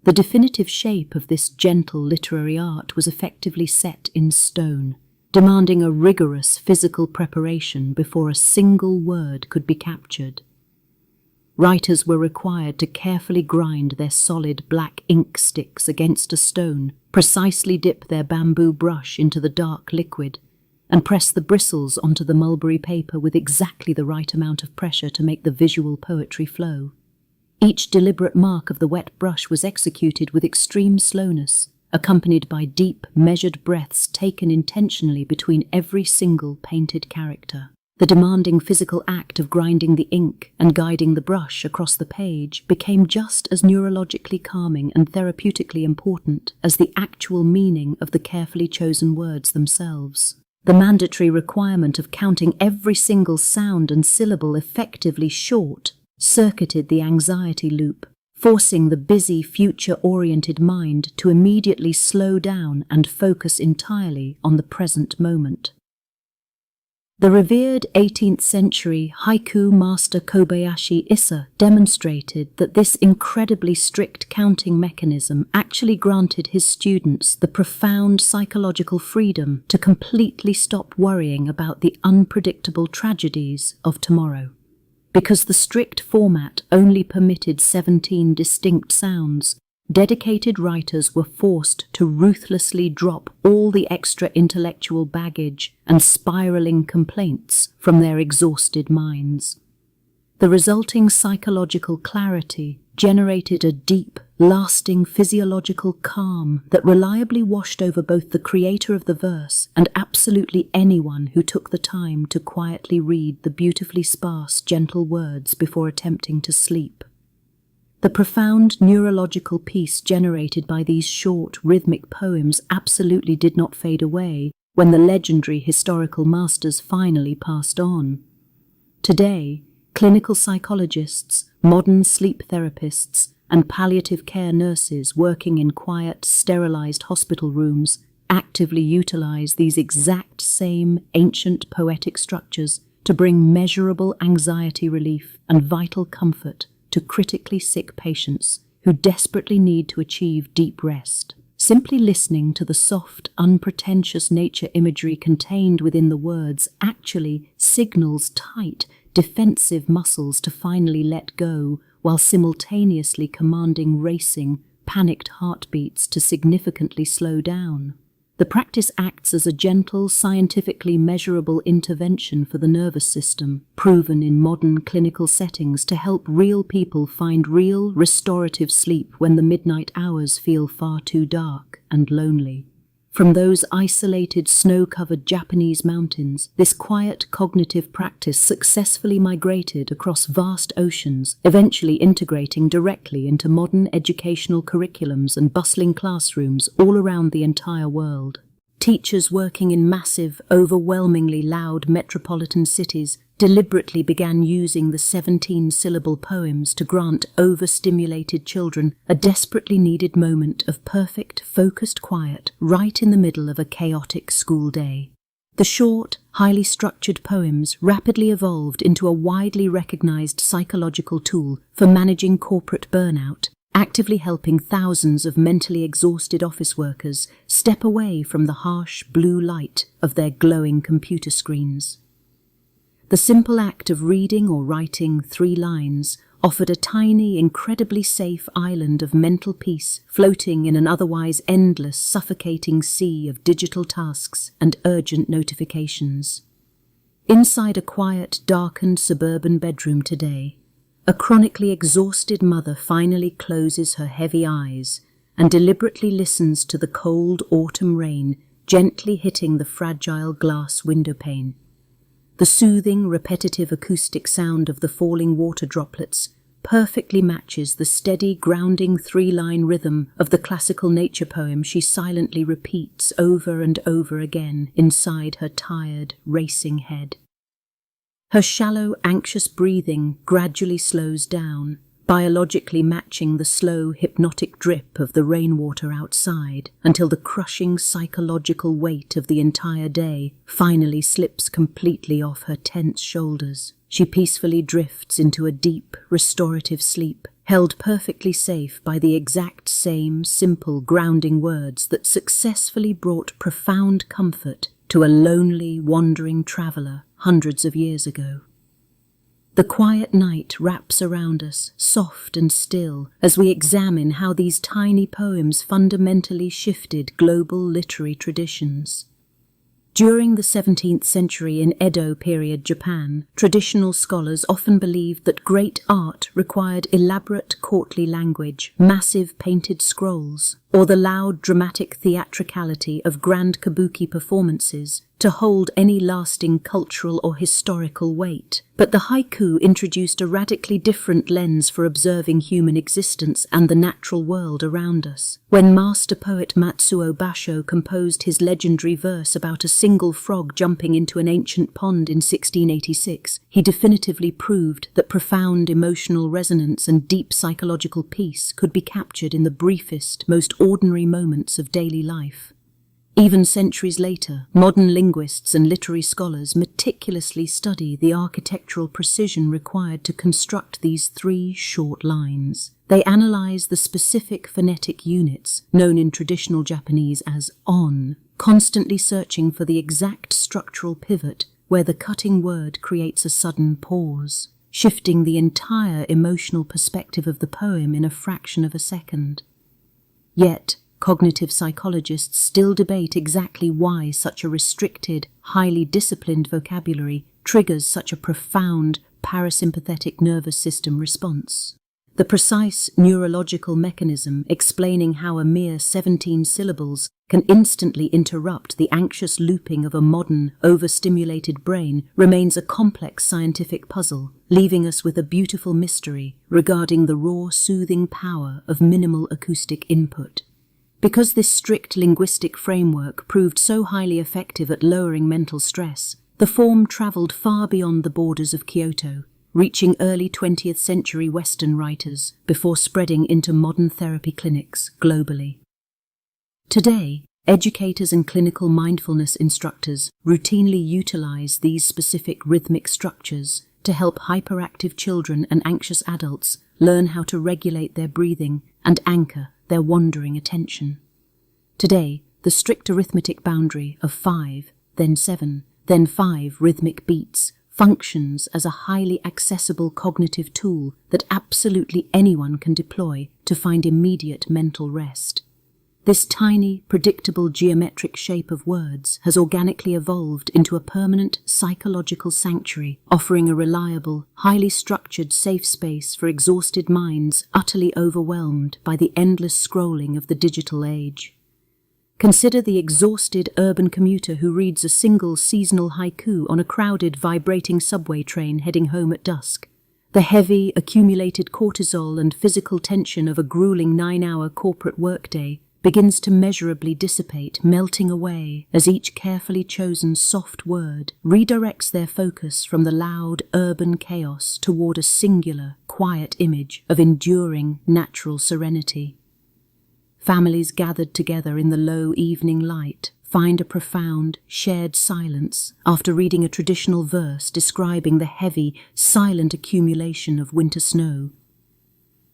The definitive shape of this gentle literary art was effectively set in stone, demanding a rigorous physical preparation before a single word could be captured. Writers were required to carefully grind their solid black ink sticks against a stone, precisely dip their bamboo brush into the dark liquid, and press the bristles onto the mulberry paper with exactly the right amount of pressure to make the visual poetry flow. Each deliberate mark of the wet brush was executed with extreme slowness, accompanied by deep, measured breaths taken intentionally between every single painted character. The demanding physical act of grinding the ink and guiding the brush across the page became just as neurologically calming and therapeutically important as the actual meaning of the carefully chosen words themselves. The mandatory requirement of counting every single sound and syllable effectively short circuited the anxiety loop, forcing the busy, future-oriented mind to immediately slow down and focus entirely on the present moment. The revered 18th century haiku master Kobayashi Issa demonstrated that this incredibly strict counting mechanism actually granted his students the profound psychological freedom to completely stop worrying about the unpredictable tragedies of tomorrow. Because the strict format only permitted 17 distinct sounds, dedicated writers were forced to ruthlessly drop all the extra intellectual baggage and spiraling complaints from their exhausted minds. The resulting psychological clarity generated a deep, lasting physiological calm that reliably washed over both the creator of the verse and absolutely anyone who took the time to quietly read the beautifully sparse, gentle words before attempting to sleep. The profound neurological peace generated by these short, rhythmic poems absolutely did not fade away when the legendary historical masters finally passed on. Today, clinical psychologists, modern sleep therapists, and palliative care nurses working in quiet, sterilized hospital rooms actively utilize these exact same ancient poetic structures to bring measurable anxiety relief and vital comfort to critically sick patients who desperately need to achieve deep rest. Simply listening to the soft, unpretentious nature imagery contained within the words actually signals tight, defensive muscles to finally let go, while simultaneously commanding racing, panicked heartbeats to significantly slow down. The practice acts as a gentle, scientifically measurable intervention for the nervous system, proven in modern clinical settings to help real people find real, restorative sleep when the midnight hours feel far too dark and lonely. From those isolated, snow-covered Japanese mountains, this quiet cognitive practice successfully migrated across vast oceans, eventually integrating directly into modern educational curriculums and bustling classrooms all around the entire world. Teachers working in massive, overwhelmingly loud metropolitan cities deliberately began using the 17-syllable poems to grant overstimulated children a desperately needed moment of perfect, focused quiet right in the middle of a chaotic school day. The short, highly structured poems rapidly evolved into a widely recognized psychological tool for managing corporate burnout, actively helping thousands of mentally exhausted office workers step away from the harsh blue light of their glowing computer screens. The simple act of reading or writing 3 lines offered a tiny, incredibly safe island of mental peace floating in an otherwise endless, suffocating sea of digital tasks and urgent notifications. Inside a quiet, darkened suburban bedroom today, a chronically exhausted mother finally closes her heavy eyes and deliberately listens to the cold autumn rain gently hitting the fragile glass windowpane. The soothing, repetitive acoustic sound of the falling water droplets perfectly matches the steady, grounding 3-line rhythm of the classical nature poem she silently repeats over and over again inside her tired, racing head. Her shallow, anxious breathing gradually slows down, biologically matching the slow, hypnotic drip of the rainwater outside, until the crushing psychological weight of the entire day finally slips completely off her tense shoulders. She peacefully drifts into a deep, restorative sleep, held perfectly safe by the exact same simple, grounding words that successfully brought profound comfort to a lonely, wandering traveler hundreds of years ago. The quiet night wraps around us, soft and still, as we examine how these tiny poems fundamentally shifted global literary traditions. During the 17th century in Edo period Japan, traditional scholars often believed that great art required elaborate courtly language, massive painted scrolls, or the loud dramatic theatricality of grand kabuki performances to hold any lasting cultural or historical weight. But the haiku introduced a radically different lens for observing human existence and the natural world around us. When master poet Matsuo Bashō composed his legendary verse about a single frog jumping into an ancient pond in 1686, he definitively proved that profound emotional resonance and deep psychological peace could be captured in the briefest, most ordinary moments of daily life. Even centuries later, modern linguists and literary scholars meticulously study the architectural precision required to construct these 3 short lines. They analyze the specific phonetic units, known in traditional Japanese as on, constantly searching for the exact structural pivot where the cutting word creates a sudden pause, shifting the entire emotional perspective of the poem in a fraction of a second. Yet, cognitive psychologists still debate exactly why such a restricted, highly disciplined vocabulary triggers such a profound parasympathetic nervous system response. The precise neurological mechanism explaining how a mere 17 syllables can instantly interrupt the anxious looping of a modern, overstimulated brain remains a complex scientific puzzle, leaving us with a beautiful mystery regarding the raw, soothing power of minimal acoustic input. Because this strict linguistic framework proved so highly effective at lowering mental stress, the form travelled far beyond the borders of Kyoto, reaching early 20th century Western writers before spreading into modern therapy clinics globally. Today, educators and clinical mindfulness instructors routinely utilize these specific rhythmic structures to help hyperactive children and anxious adults learn how to regulate their breathing and anchor their wandering attention. Today, the strict arithmetic boundary of 5, then 7, then 5 rhythmic beats functions as a highly accessible cognitive tool that absolutely anyone can deploy to find immediate mental rest. This tiny, predictable geometric shape of words has organically evolved into a permanent psychological sanctuary, offering a reliable, highly structured safe space for exhausted minds utterly overwhelmed by the endless scrolling of the digital age. Consider the exhausted urban commuter who reads a single seasonal haiku on a crowded, vibrating subway train heading home at dusk. The heavy, accumulated cortisol and physical tension of a grueling 9-hour corporate workday begins to measurably dissipate, melting away as each carefully chosen soft word redirects their focus from the loud urban chaos toward a singular, quiet image of enduring, natural serenity. Families gathered together in the low evening light find a profound, shared silence after reading a traditional verse describing the heavy, silent accumulation of winter snow.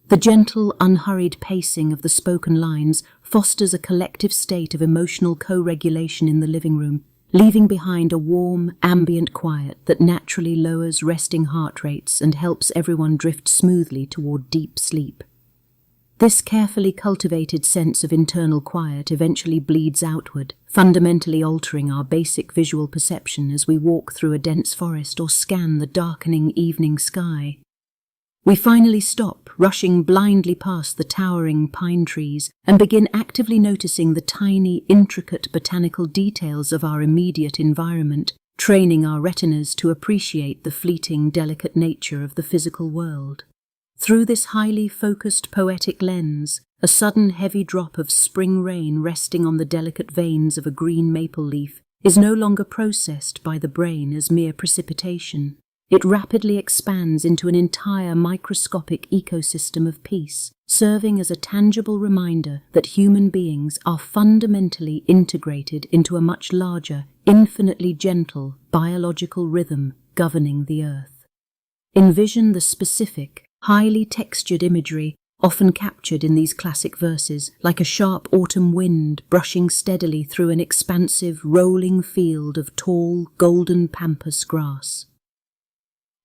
The gentle, unhurried pacing of the spoken lines fosters a collective state of emotional co-regulation in the living room, leaving behind a warm, ambient quiet that naturally lowers resting heart rates and helps everyone drift smoothly toward deep sleep. This carefully cultivated sense of internal quiet eventually bleeds outward, fundamentally altering our basic visual perception as we walk through a dense forest or scan the darkening evening sky. We finally stop, rushing blindly past the towering pine trees, and begin actively noticing the tiny, intricate botanical details of our immediate environment, training our retinas to appreciate the fleeting, delicate nature of the physical world. Through this highly focused poetic lens, a sudden heavy drop of spring rain resting on the delicate veins of a green maple leaf is no longer processed by the brain as mere precipitation. It rapidly expands into an entire microscopic ecosystem of peace, serving as a tangible reminder that human beings are fundamentally integrated into a much larger, infinitely gentle, biological rhythm governing the earth. Envision the specific, highly textured imagery often captured in these classic verses, like a sharp autumn wind brushing steadily through an expansive, rolling field of tall, golden pampas grass.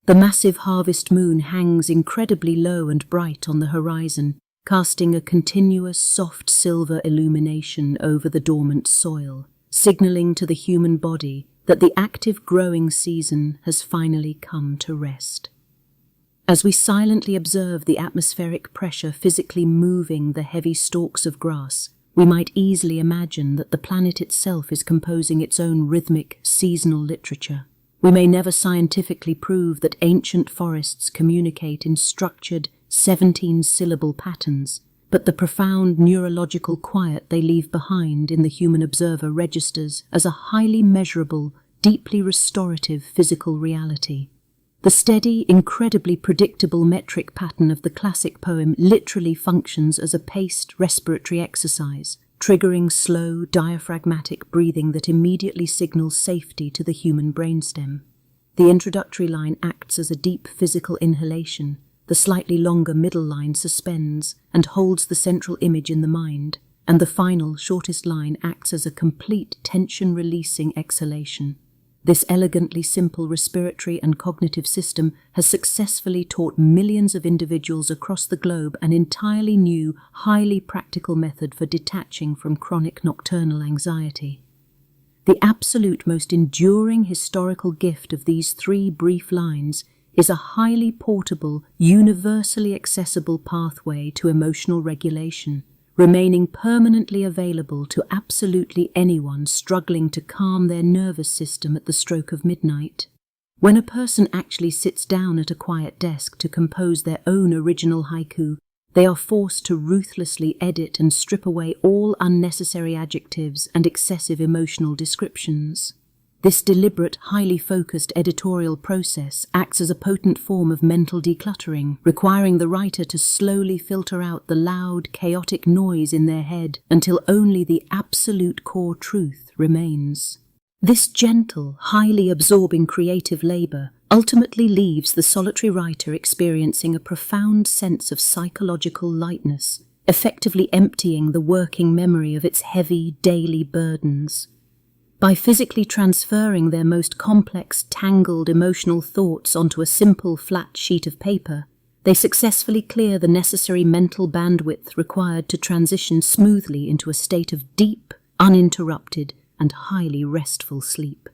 The massive harvest moon hangs incredibly low and bright on the horizon, casting a continuous, soft silver illumination over the dormant soil, signaling to the human body that the active growing season has finally come to rest. As we silently observe the atmospheric pressure physically moving the heavy stalks of grass, we might easily imagine that the planet itself is composing its own rhythmic, seasonal literature. We may never scientifically prove that ancient forests communicate in structured, 17-syllable patterns, but the profound neurological quiet they leave behind in the human observer registers as a highly measurable, deeply restorative physical reality. The steady, incredibly predictable metric pattern of the classic poem literally functions as a paced respiratory exercise, triggering slow, diaphragmatic breathing that immediately signals safety to the human brainstem. The introductory line acts as a deep physical inhalation. The slightly longer middle line suspends and holds the central image in the mind, and the final, shortest line acts as a complete tension-releasing exhalation. This elegantly simple respiratory and cognitive system has successfully taught millions of individuals across the globe an entirely new, highly practical method for detaching from chronic nocturnal anxiety. The absolute most enduring historical gift of these 3 brief lines is a highly portable, universally accessible pathway to emotional regulation, remaining permanently available to absolutely anyone struggling to calm their nervous system at the stroke of midnight. When a person actually sits down at a quiet desk to compose their own original haiku, they are forced to ruthlessly edit and strip away all unnecessary adjectives and excessive emotional descriptions. This deliberate, highly focused editorial process acts as a potent form of mental decluttering, requiring the writer to slowly filter out the loud, chaotic noise in their head until only the absolute core truth remains. This gentle, highly absorbing creative labor ultimately leaves the solitary writer experiencing a profound sense of psychological lightness, effectively emptying the working memory of its heavy, daily burdens. By physically transferring their most complex, tangled emotional thoughts onto a simple, flat sheet of paper, they successfully clear the necessary mental bandwidth required to transition smoothly into a state of deep, uninterrupted, and highly restful sleep.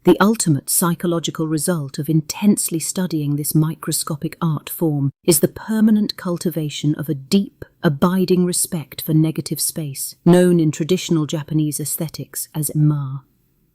The ultimate psychological result of intensely studying this microscopic art form is the permanent cultivation of a deep, abiding respect for negative space, known in traditional Japanese aesthetics as imma.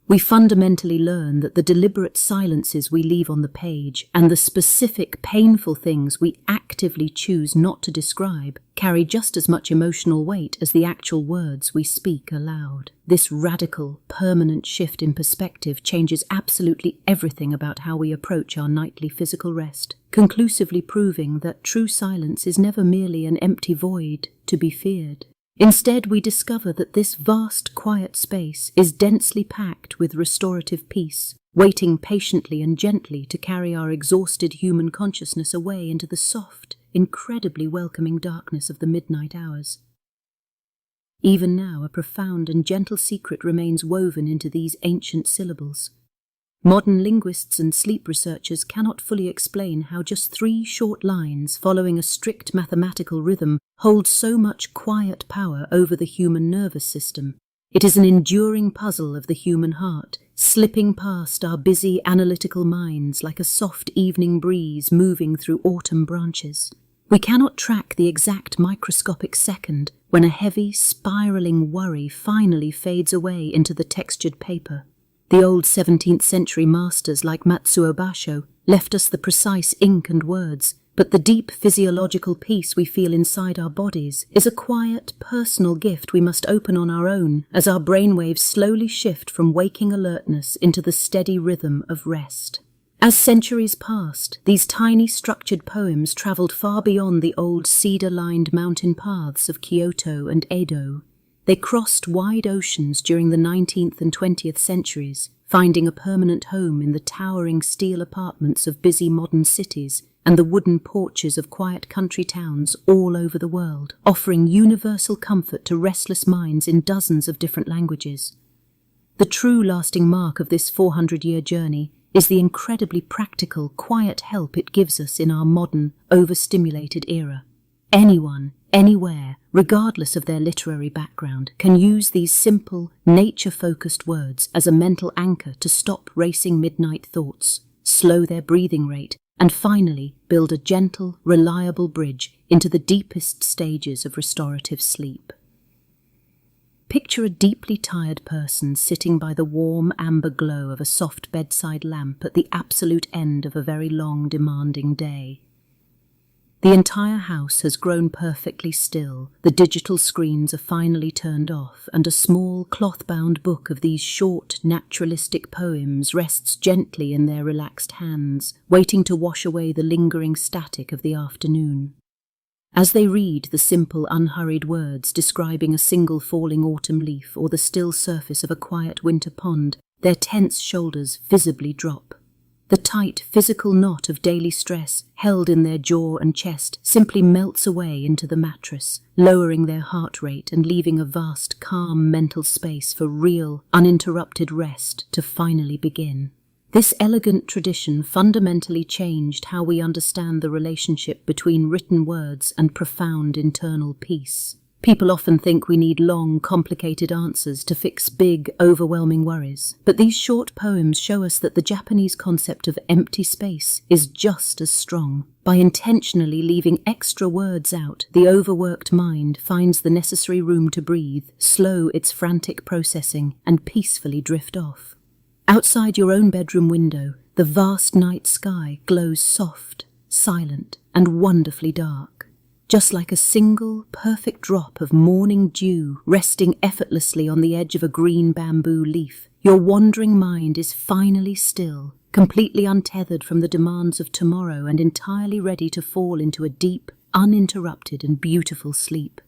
We fundamentally learn that the deliberate silences we leave on the page and the specific, painful things we actively choose not to describe carry just as much emotional weight as the actual words we speak aloud. This radical, permanent shift in perspective changes absolutely everything about how we approach our nightly physical rest, conclusively proving that true silence is never merely an empty void to be feared. Instead, we discover that this vast, quiet space is densely packed with restorative peace, waiting patiently and gently to carry our exhausted human consciousness away into the soft, incredibly welcoming darkness of the midnight hours. Even now, a profound and gentle secret remains woven into these ancient syllables. Modern linguists and sleep researchers cannot fully explain how just 3 short lines following a strict mathematical rhythm hold so much quiet power over the human nervous system. It is an enduring puzzle of the human heart, slipping past our busy analytical minds like a soft evening breeze moving through autumn branches. We cannot track the exact microscopic second when a heavy, spiraling worry finally fades away into the textured paper. The old 17th century masters like Matsuo Bashō left us the precise ink and words, but the deep physiological peace we feel inside our bodies is a quiet, personal gift we must open on our own as our brainwaves slowly shift from waking alertness into the steady rhythm of rest. As centuries passed, these tiny structured poems travelled far beyond the old cedar-lined mountain paths of Kyoto and Edo. They crossed wide oceans during the 19th and 20th centuries, finding a permanent home in the towering steel apartments of busy modern cities and the wooden porches of quiet country towns all over the world, offering universal comfort to restless minds in dozens of different languages. The true lasting mark of this 400-year journey is the incredibly practical, quiet help it gives us in our modern, overstimulated era. Anyone, anywhere, regardless of their literary background, can use these simple, nature-focused words as a mental anchor to stop racing midnight thoughts, slow their breathing rate, and finally build a gentle, reliable bridge into the deepest stages of restorative sleep. Picture a deeply tired person sitting by the warm amber glow of a soft bedside lamp at the absolute end of a very long, demanding day. The entire house has grown perfectly still, the digital screens are finally turned off, and a small cloth-bound book of these short, naturalistic poems rests gently in their relaxed hands, waiting to wash away the lingering static of the afternoon. As they read the simple, unhurried words describing a single falling autumn leaf or the still surface of a quiet winter pond, their tense shoulders visibly drop. The tight, physical knot of daily stress held in their jaw and chest simply melts away into the mattress, lowering their heart rate and leaving a vast, calm mental space for real, uninterrupted rest to finally begin. This elegant tradition fundamentally changed how we understand the relationship between written words and profound internal peace. People often think we need long, complicated answers to fix big, overwhelming worries, but these short poems show us that the Japanese concept of empty space is just as strong. By intentionally leaving extra words out, the overworked mind finds the necessary room to breathe, slow its frantic processing, and peacefully drift off. Outside your own bedroom window, the vast night sky glows soft, silent, and wonderfully dark. Just like a single, perfect drop of morning dew resting effortlessly on the edge of a green bamboo leaf, your wandering mind is finally still, completely untethered from the demands of tomorrow and entirely ready to fall into a deep, uninterrupted and beautiful sleep.